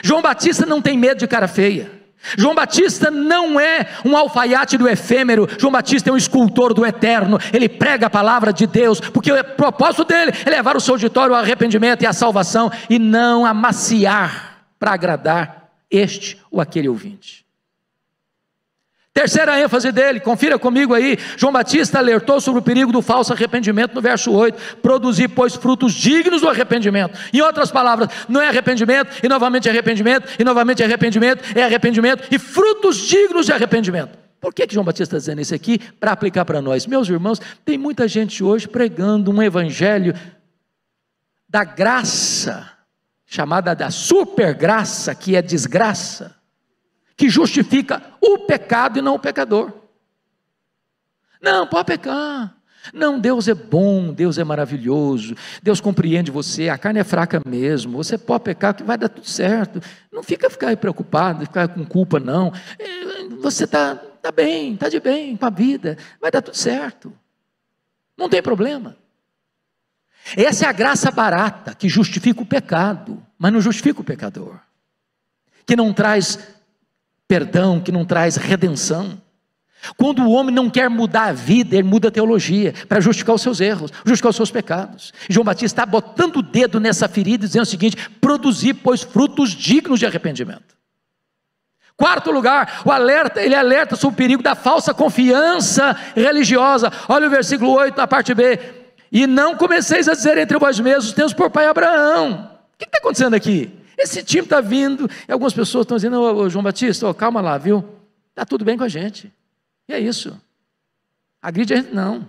João Batista não tem medo de cara feia. João Batista não é um alfaiate do efêmero. João Batista é um escultor do eterno. Ele prega a palavra de Deus, porque o propósito dele é levar o seu auditório ao arrependimento e à salvação, e não amaciar para agradar este ou aquele ouvinte. Terceira ênfase dele, confira comigo aí. João Batista alertou sobre o perigo do falso arrependimento no verso 8, produzir pois frutos dignos do arrependimento. Em outras palavras, não é arrependimento e novamente arrependimento e novamente arrependimento, é arrependimento e frutos dignos de arrependimento. Por que João Batista está dizendo isso aqui? Para aplicar para nós. Meus irmãos, tem muita gente hoje pregando um evangelho da graça, chamada da supergraça, que é desgraça, que justifica o pecado e não o pecador. Não, pode pecar. Não, Deus é bom, Deus é maravilhoso, Deus compreende você, a carne é fraca mesmo, você pode pecar que vai dar tudo certo. Não fica preocupado, ficar com culpa não. Você está bem, está de bem com a vida, vai dar tudo certo. Não tem problema. Essa é a graça barata que justifica o pecado, mas não justifica o pecador, que não traz perdão, que não traz redenção. Quando o homem não quer mudar a vida, ele muda a teologia, para justificar os seus erros, justificar os seus pecados. E João Batista está botando o dedo nessa ferida, dizendo o seguinte: produzir, pois, frutos dignos de arrependimento. Quarto lugar, ele alerta sobre o perigo da falsa confiança religiosa. Olha o versículo 8, na parte B: e não comeceis a dizer entre vós mesmos, temos por pai Abraão. O que está acontecendo aqui? Esse time está vindo, e algumas pessoas estão dizendo: ô João Batista, calma lá, viu? Está tudo bem com a gente. E é isso. Agride a gente não.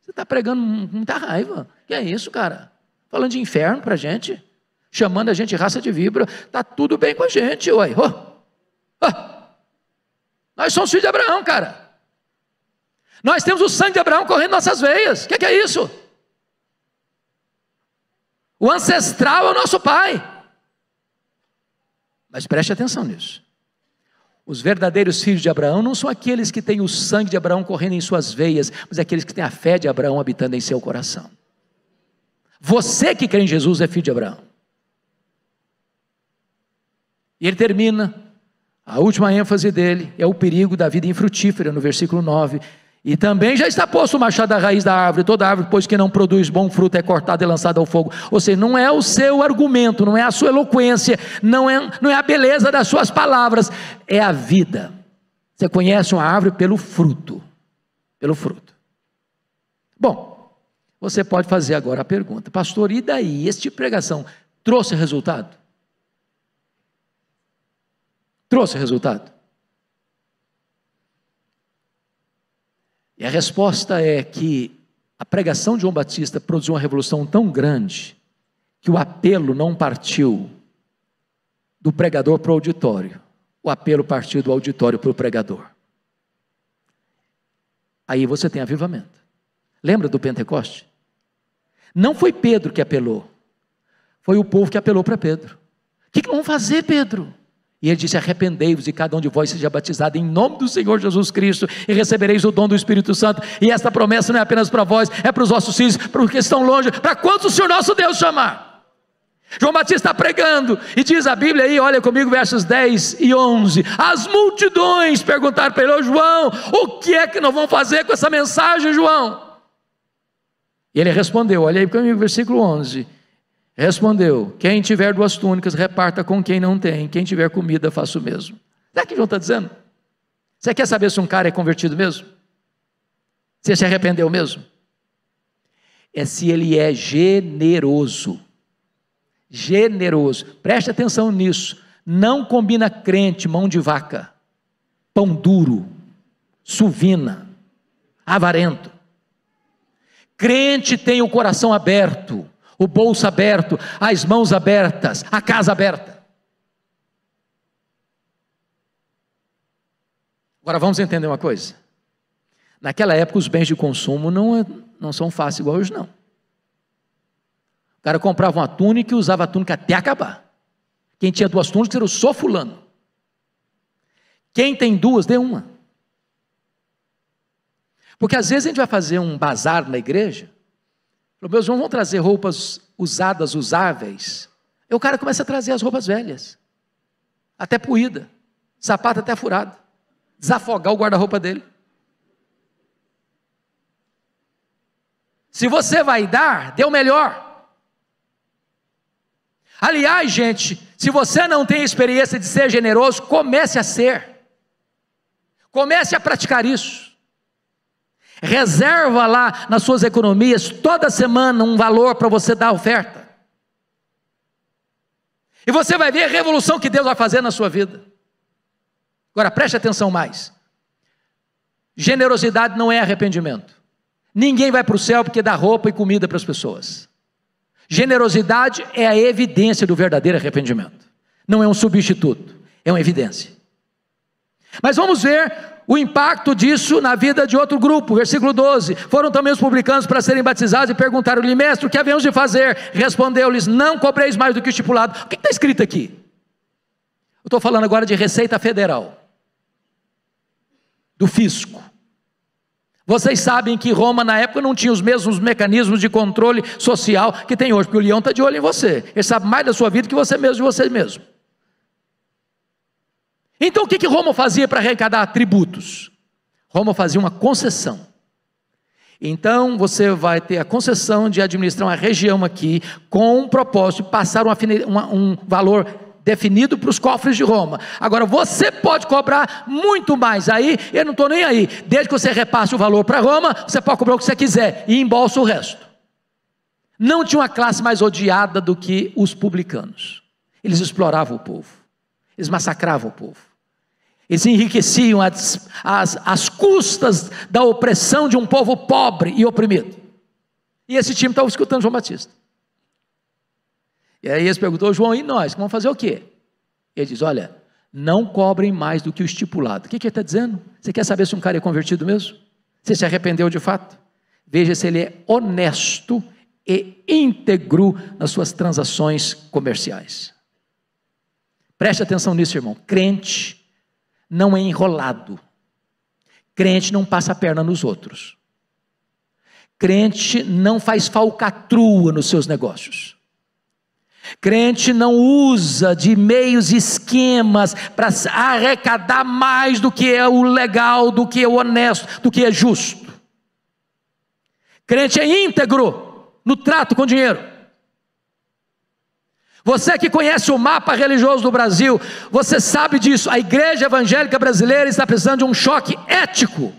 Você está pregando muita raiva. E é isso, cara. falando de inferno para a gente, chamando a gente de raça de víbora. Está tudo bem com a gente, ué. Nós somos filhos de Abraão, cara. Nós temos o sangue de Abraão correndo em nossas veias. O que é isso? O ancestral é o nosso pai. Mas preste atenção nisso. Os verdadeiros filhos de Abraão não são aqueles que têm o sangue de Abraão correndo em suas veias, mas aqueles que têm a fé de Abraão habitando em seu coração. Você que crê em Jesus é filho de Abraão. E ele termina, a última ênfase dele é o perigo da vida infrutífera, no versículo 9. E também já está posto o machado à raiz da árvore, toda árvore, pois que não produz bom fruto, é cortada e lançada ao fogo. Ou seja, não é o seu argumento, não é a sua eloquência, não é a beleza das suas palavras, é a vida. Você conhece uma árvore pelo fruto, pelo fruto. Bom, você pode fazer agora a pergunta: pastor, e daí? Este tipo de pregação trouxe resultado? Trouxe resultado? E a resposta é que a pregação de João Batista produziu uma revolução tão grande, que o apelo não partiu do pregador para o auditório, o apelo partiu do auditório para o pregador. Aí você tem avivamento. Lembra do Pentecoste? Não foi Pedro que apelou, foi o povo que apelou para Pedro. O que vamos fazer, Pedro? E ele disse: arrependei-vos e cada um de vós seja batizado em nome do Senhor Jesus Cristo e recebereis o dom do Espírito Santo. E esta promessa não é apenas para vós, é para os vossos filhos, para os que estão longe, para quantos o Senhor nosso Deus chamar. João Batista está pregando e diz a Bíblia aí, olha comigo, versos 10 e 11. As multidões perguntaram para ele: ô João, o que é que nós vamos fazer com essa mensagem, João? E ele respondeu, olha aí comigo, versículo 11. Respondeu: quem tiver 2 túnicas, reparta com quem não tem. Quem tiver comida, faça o mesmo. Sabe o que João está dizendo? Você quer saber se um cara é convertido mesmo? Se ele se arrependeu mesmo? É se ele é generoso. Generoso. Preste atenção nisso. Não combina crente, mão de vaca, pão duro, suvina, avarento. Crente tem o coração aberto, o bolso aberto, as mãos abertas, a casa aberta. Agora vamos entender uma coisa. Naquela época os bens de consumo não são fáceis igual hoje não. O cara comprava uma túnica e usava a túnica até acabar. Quem tinha 2 túnicas era o só fulano. Quem tem 2, dê uma. Porque às vezes a gente vai fazer um bazar na igreja, meus irmãos vão trazer roupas usadas, usáveis, e o cara começa a trazer as roupas velhas, até poída, sapato até furado, desafogar o guarda-roupa dele. Se você vai dar, dê o melhor. Aliás, gente, se você não tem experiência de ser generoso, comece a ser, comece a praticar isso. Reserva lá nas suas economias, toda semana, um valor para você dar oferta. E você vai ver a revolução que Deus vai fazer na sua vida. Agora preste atenção mais. Generosidade não é arrependimento. Ninguém vai para o céu porque dá roupa e comida para as pessoas. Generosidade é a evidência do verdadeiro arrependimento. Não é um substituto, é uma evidência. Mas vamos ver o impacto disso na vida de outro grupo, versículo 12, foram também os publicanos para serem batizados e perguntaram-lhe: mestre, o que havemos de fazer? Respondeu-lhes: não cobreis mais do que o estipulado. O que está escrito aqui? Eu estou falando agora de Receita Federal, do fisco. Vocês sabem que Roma na época não tinha os mesmos mecanismos de controle social que tem hoje, porque o leão está de olho em você, ele sabe mais da sua vida que você mesmo de você mesmo. Então o que Roma fazia para arrecadar tributos? Roma fazia uma concessão. Então você vai ter a concessão de administrar uma região aqui, com um propósito de passar um valor definido para os cofres de Roma. Agora você pode cobrar muito mais aí, eu não estou nem aí, desde que você repasse o valor para Roma, você pode cobrar o que você quiser e embolsa o resto. Não tinha uma classe mais odiada do que os publicanos. Eles exploravam o povo, eles massacravam o povo. Eles enriqueciam às custas da opressão de um povo pobre e oprimido. E esse time estava escutando João Batista. E aí eles perguntou: João, e nós? Vamos fazer o quê? Ele diz: olha, não cobrem mais do que o estipulado. O que ele está dizendo? Você quer saber se um cara é convertido mesmo? Se se arrependeu de fato? Veja se ele é honesto e íntegro nas suas transações comerciais. Preste atenção nisso, irmão. Crente não é enrolado. Crente não passa a perna nos outros. Crente não faz falcatrua nos seus negócios. Crente não usa de meios e esquemas para arrecadar mais do que é o legal, do que é o honesto, do que é justo. Crente é íntegro no trato com o dinheiro. Você que conhece o mapa religioso do Brasil, você sabe disso. A igreja evangélica brasileira está precisando de um choque ético.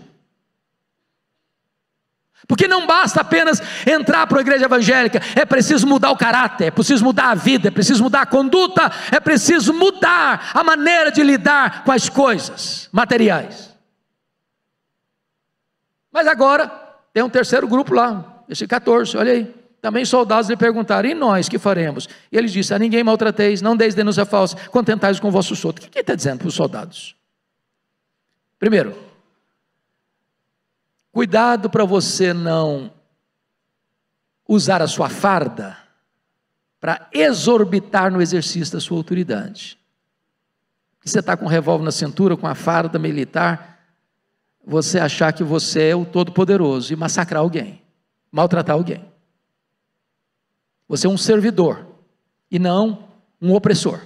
Porque não basta apenas entrar para a igreja evangélica, é preciso mudar o caráter, é preciso mudar a vida, é preciso mudar a conduta, é preciso mudar a maneira de lidar com as coisas materiais. Mas agora tem um terceiro grupo lá, esse 14, olha aí. Também soldados lhe perguntaram: e nós que faremos? E ele disse: a ninguém maltrateis, não deis denúncia falsa, contentai-vos com o vosso soldo. O que ele está dizendo para os soldados? Primeiro, cuidado para você não usar a sua farda para exorbitar no exercício da sua autoridade. Você está com um revólver na cintura, com a farda militar, você achar que você é o Todo-Poderoso e massacrar alguém, maltratar alguém. Você é um servidor e não um opressor.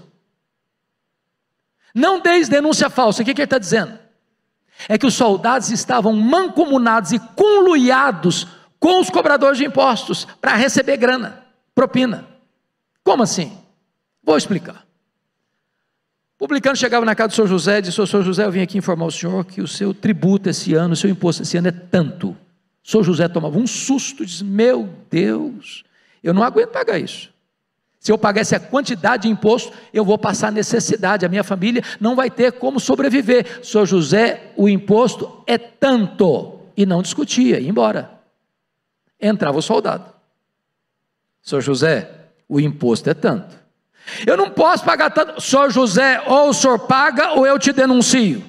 Não deis denúncia falsa. O que ele está dizendo? É que os soldados estavam mancomunados e conluiados com os cobradores de impostos para receber grana, propina. Como assim? Vou explicar. O publicano chegava na casa do senhor José e disse: senhor José, eu vim aqui informar o senhor que o seu tributo esse ano, o seu imposto esse ano é tanto. O senhor José tomava um susto e disse: meu Deus, eu não aguento pagar isso. Se eu pagar essa quantidade de imposto, eu vou passar necessidade, a minha família não vai ter como sobreviver. Senhor José, o imposto é tanto. E não discutia, ia embora. Entrava o soldado: senhor José, o imposto é tanto. Eu não posso pagar tanto. Senhor José, ou o senhor paga ou eu te denuncio.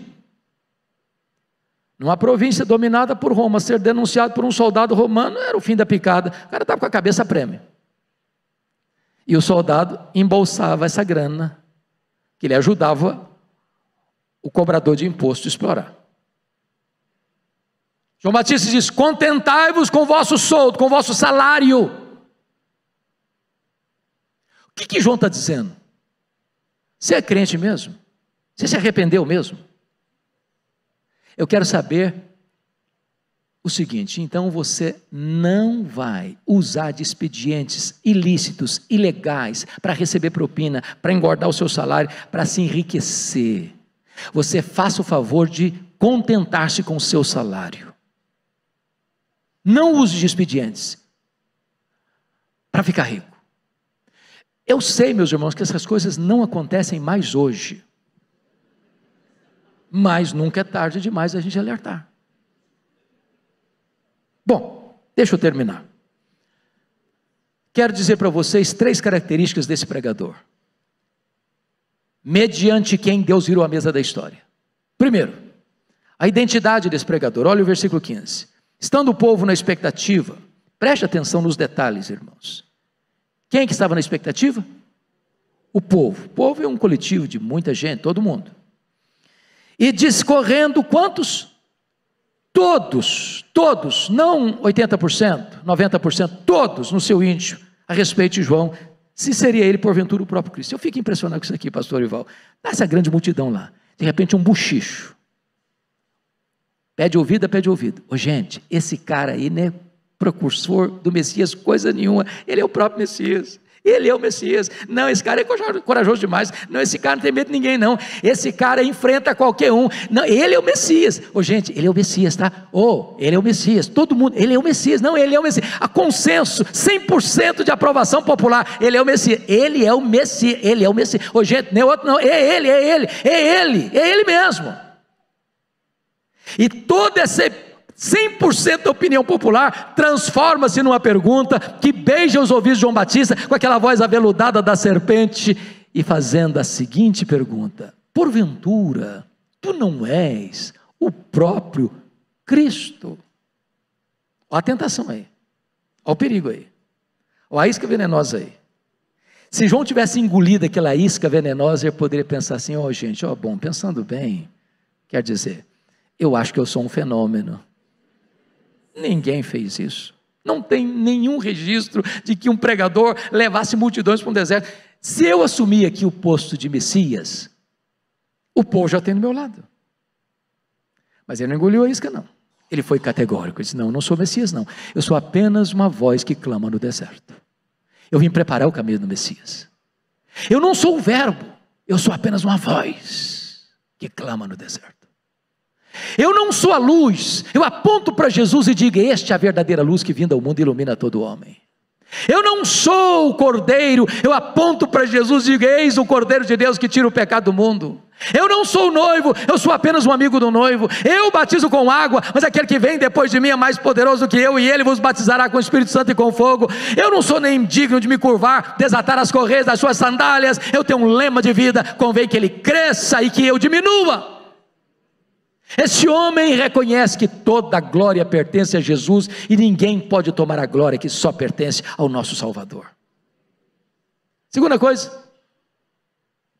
Numa província dominada por Roma, ser denunciado por um soldado romano era o fim da picada. O cara estava com a cabeça a prêmio. E o soldado embolsava essa grana, que ele ajudava o cobrador de imposto a explorar. João Batista diz: contentai-vos com o vosso soldo, com o vosso salário. O que João está dizendo? Você é crente mesmo? Você se arrependeu mesmo? Eu quero saber o seguinte: então você não vai usar de expedientes ilícitos, ilegais, para receber propina, para engordar o seu salário, para se enriquecer. Você faça o favor de contentar-se com o seu salário. Não use de expedientes para ficar rico. Eu sei, meus irmãos, que essas coisas não acontecem mais hoje, mas nunca é tarde demais a gente alertar. Bom, deixa eu terminar. Quero dizer para vocês 3 características desse pregador, mediante quem Deus virou a mesa da história. Primeiro, a identidade desse pregador. Olha o versículo 15. Estando o povo na expectativa, preste atenção nos detalhes, irmãos. Quem que estava na expectativa? O povo. O povo é um coletivo de muita gente, todo mundo. E discorrendo quantos? Todos, não 80%, 90%, todos no seu íntimo, a respeito de João, se seria ele porventura o próprio Cristo. Eu fico impressionado com isso aqui, pastor Ival. Essa grande multidão lá, de repente um buchicho. Pede ouvido. Ô, gente, esse cara aí não é precursor do Messias, coisa nenhuma. Ele é o próprio Messias. Ele é o Messias. Não, esse cara é corajoso demais. Não, esse cara não tem medo de ninguém, não. Esse cara enfrenta qualquer um. Não, ele é o Messias. Ô, gente, ele é o Messias, tá? Ele é o Messias. Todo mundo, ele é o Messias. Não, ele é o Messias. A consenso, 100% de aprovação popular. Ele é o Messias. Ele é o Messias. Ele é o Messias. Ô, gente, não é outro, não. É ele mesmo. E toda essa 100% da opinião popular transforma-se numa pergunta que beija os ouvidos de João Batista com aquela voz aveludada da serpente e fazendo a seguinte pergunta: porventura, tu não és o próprio Cristo? Olha a tentação aí, olha o perigo aí, olha a isca venenosa aí. Se João tivesse engolido aquela isca venenosa, ele poderia pensar assim: gente, bom, pensando bem, quer dizer, eu acho que eu sou um fenômeno. Ninguém fez isso. Não tem nenhum registro de que um pregador levasse multidões para um deserto. Se eu assumir aqui o posto de Messias, o povo já tem do meu lado. Mas ele não engoliu a isca, não. Ele foi categórico, ele disse: não, eu não sou Messias, não. Eu sou apenas uma voz que clama no deserto. Eu vim preparar o caminho do Messias. Eu não sou o verbo, eu sou apenas uma voz que clama no deserto. Eu não sou a luz, eu aponto para Jesus e digo: este é a verdadeira luz que vinda ao mundo e ilumina todo homem. Eu não sou o cordeiro, eu aponto para Jesus e digo: eis o cordeiro de Deus que tira o pecado do mundo. Eu não sou o noivo, eu sou apenas um amigo do noivo. Eu batizo com água, mas aquele que vem depois de mim é mais poderoso que eu, e ele vos batizará com o Espírito Santo e com fogo. Eu não sou nem digno de me curvar, desatar as correias das suas sandálias. Eu tenho um lema de vida: convém que ele cresça e que eu diminua. Esse homem reconhece que toda a glória pertence a Jesus e ninguém pode tomar a glória que só pertence ao nosso Salvador. Segunda coisa,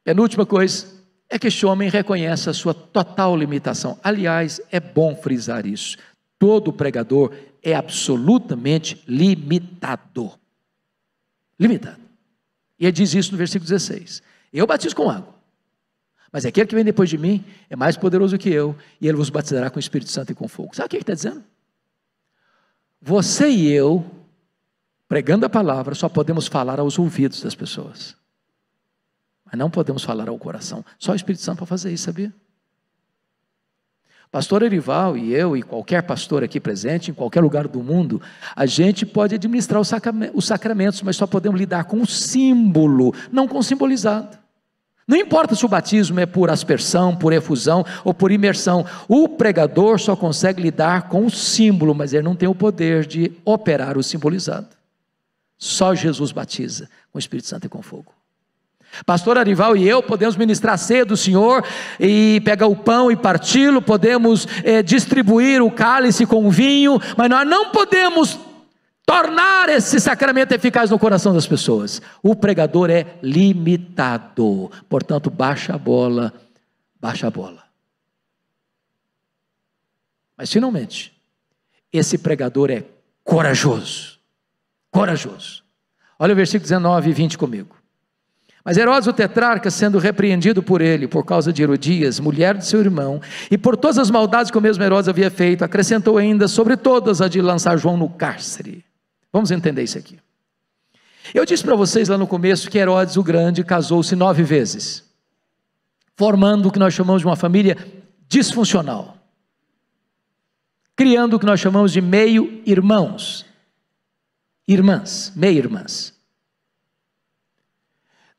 penúltima coisa, é que este homem reconhece a sua total limitação. Aliás, é bom frisar isso: todo pregador é absolutamente limitado. Limitado. E ele diz isso no versículo 16: eu batizo com água, mas aquele que vem depois de mim é mais poderoso que eu, e ele vos batizará com o Espírito Santo e com fogo. Sabe o que ele está dizendo? Você e eu, pregando a palavra, só podemos falar aos ouvidos das pessoas, mas não podemos falar ao coração. Só o Espírito Santo para fazer isso, sabia? Pastor Erival e eu, e qualquer pastor aqui presente, em qualquer lugar do mundo, a gente pode administrar os sacramentos, mas só podemos lidar com o símbolo, não com o simbolizado. Não importa se o batismo é por aspersão, por efusão ou por imersão, o pregador só consegue lidar com o símbolo, mas ele não tem o poder de operar o simbolizado. Só Jesus batiza com o Espírito Santo e com fogo. Pastor Arival e eu podemos ministrar a ceia do Senhor e pegar o pão e parti-lo, podemos distribuir o cálice com o vinho, mas nós não podemos tornar esse sacramento eficaz no coração das pessoas. O pregador é limitado, portanto baixa a bola, baixa a bola. Mas finalmente, esse pregador é corajoso, corajoso. Olha o versículo 19 e 20 comigo. Mas Herodes o tetrarca, sendo repreendido por ele, por causa de Herodias, mulher de seu irmão, e por todas as maldades que o mesmo Herodes havia feito, acrescentou ainda sobre todas a de lançar João no cárcere. Vamos entender isso aqui. Eu disse para vocês lá no começo que Herodes o Grande casou-se 9 vezes, formando o que nós chamamos de uma família disfuncional, criando o que nós chamamos de meio-irmãos, irmãs, meia-irmãs.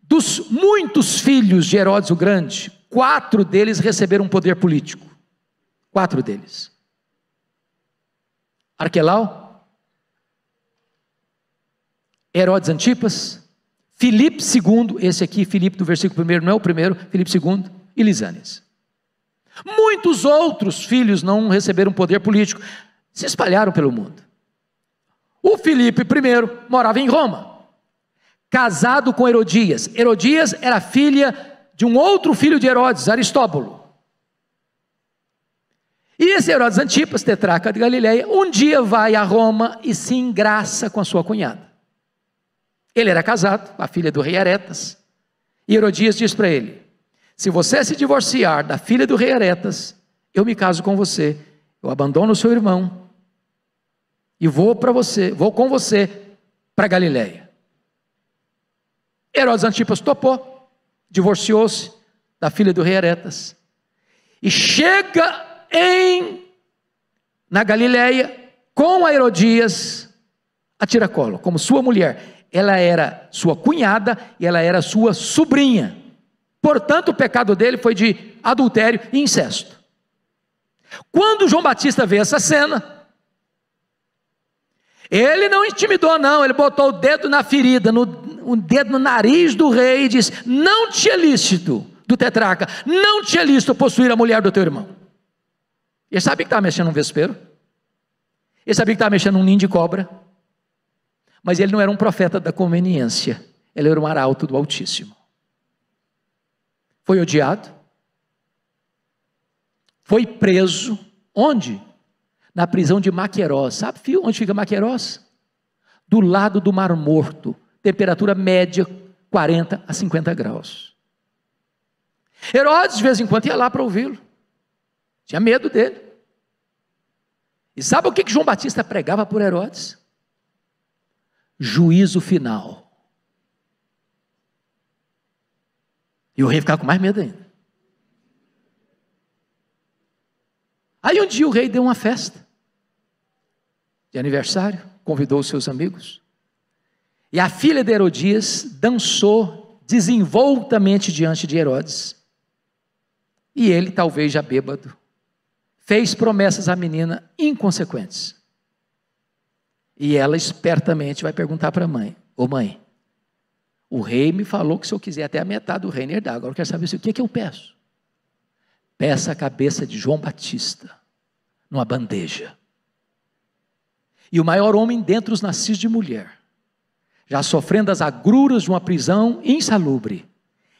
Dos muitos filhos de Herodes o Grande, 4 deles receberam poder político. 4 deles. Arquelau, Herodes Antipas, Filipe II, esse aqui, Filipe do versículo 1, não é o primeiro, Filipe II, e Lisânias. Muitos outros filhos não receberam poder político, se espalharam pelo mundo. O Filipe I morava em Roma, casado com Herodias. Herodias era filha de um outro filho de Herodes, Aristóbulo. E esse Herodes Antipas, tetrarca de Galileia, um dia vai a Roma e se engraça com a sua cunhada. Ele era casado com a filha do rei Aretas, e Herodias diz para ele: se você se divorciar da filha do rei Aretas, eu me caso com você, eu abandono o seu irmão, e vou com você para Galileia. Herodes Antipas topou, divorciou-se da filha do rei Aretas, e chega na Galileia com a Herodias a tiracolo, como sua mulher. Ela era sua cunhada e ela era sua sobrinha. Portanto, o pecado dele foi de adultério e incesto. Quando João Batista vê essa cena, ele não intimidou não, ele botou o dedo na ferida, o dedo no nariz do rei e disse: não te é lícito, do tetrarca, não te é lícito possuir a mulher do teu irmão. Ele sabia que estava mexendo num vespeiro, ele sabia que estava mexendo num ninho de cobra, mas ele não era um profeta da conveniência, ele era um arauto do Altíssimo. Foi odiado, foi preso, onde? Na prisão de Maquerós. Sabe onde fica Maquerós? Do lado do Mar Morto, temperatura média 40 a 50 graus. Herodes de vez em quando ia lá para ouvi-lo, tinha medo dele. E sabe o que João Batista pregava por Herodes? Juízo final. E o rei ficava com mais medo ainda. Aí um dia o rei deu uma festa de aniversário, convidou os seus amigos, e a filha de Herodias dançou desenvoltamente diante de Herodes, e ele, talvez já bêbado, fez promessas à menina inconsequentes, e ela espertamente vai perguntar para a mãe: ô mãe, o rei me falou que se eu quiser até a metade do reino herdar, agora eu quero saber o que eu peço. Peça a cabeça de João Batista numa bandeja. E o maior homem dentre os nascidos de mulher, já sofrendo as agruras de uma prisão insalubre,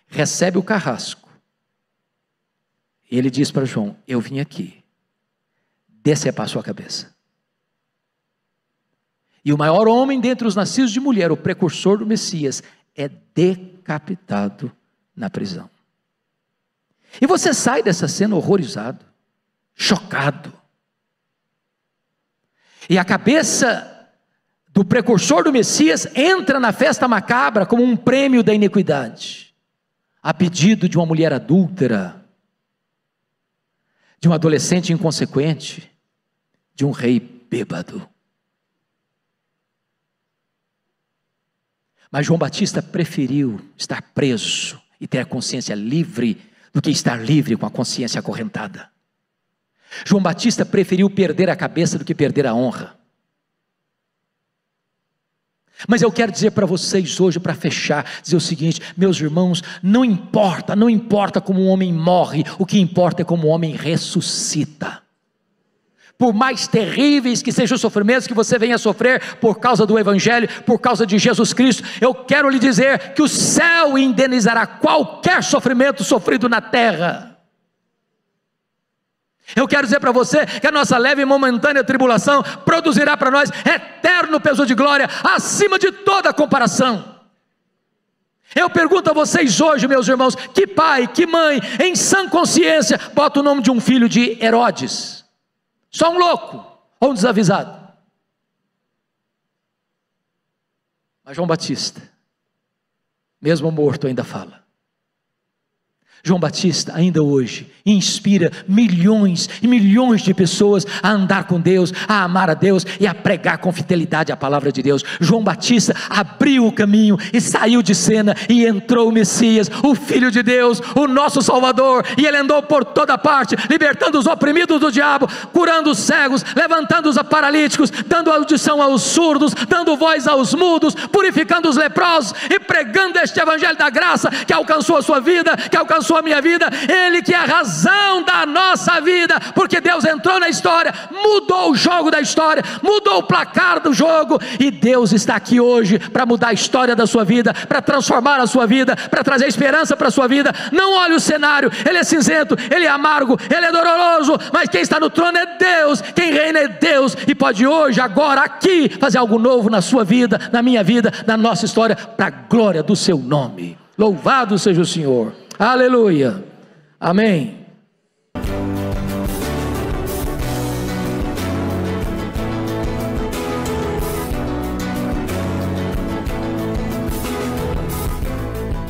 recebe o carrasco. E ele diz para João: eu vim aqui decepar a sua cabeça. E o maior homem dentre os nascidos de mulher, o precursor do Messias, é decapitado na prisão. E você sai dessa cena horrorizado, chocado. E a cabeça do precursor do Messias entra na festa macabra como um prêmio da iniquidade, a pedido de uma mulher adúltera, de um adolescente inconsequente, de um rei bêbado. Mas João Batista preferiu estar preso e ter a consciência livre do que estar livre com a consciência acorrentada. João Batista preferiu perder a cabeça do que perder a honra. Mas eu quero dizer para vocês hoje, para fechar, dizer o seguinte: meus irmãos, não importa como um homem morre, o que importa é como um homem ressuscita. Por mais terríveis que sejam os sofrimentos que você venha a sofrer por causa do Evangelho, por causa de Jesus Cristo, eu quero lhe dizer que o céu indenizará qualquer sofrimento sofrido na terra. Eu quero dizer para você que a nossa leve e momentânea tribulação produzirá para nós eterno peso de glória, acima de toda comparação. Eu pergunto a vocês hoje, meus irmãos, que pai, que mãe, em sã consciência, bota o nome de um filho de Herodes? Só um louco ou um desavisado? Mas João Batista, mesmo morto, ainda fala. João Batista, ainda hoje, inspira milhões e milhões de pessoas a andar com Deus, a amar a Deus e a pregar com fidelidade a palavra de Deus. João Batista abriu o caminho e saiu de cena, e entrou o Messias, o Filho de Deus, o nosso Salvador, e ele andou por toda parte, libertando os oprimidos do diabo, curando os cegos, levantando os paralíticos, dando audição aos surdos, dando voz aos mudos, purificando os leprosos e pregando este evangelho da graça que alcançou a sua vida, que alcançou a minha vida. Ele que é a razão da nossa vida, porque Deus entrou na história, mudou o jogo da história, mudou o placar do jogo, e Deus está aqui hoje para mudar a história da sua vida, para transformar a sua vida, para trazer esperança para a sua vida. Não olhe o cenário, ele é cinzento, ele é amargo, ele é doloroso, mas quem está no trono é Deus, quem reina é Deus, e pode hoje, agora, aqui, fazer algo novo na sua vida, na minha vida, na nossa história, para a glória do seu nome. Louvado seja o Senhor. Aleluia, amém.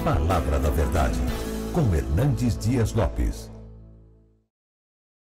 Palavra da Verdade, com Hernandes Dias Lopes.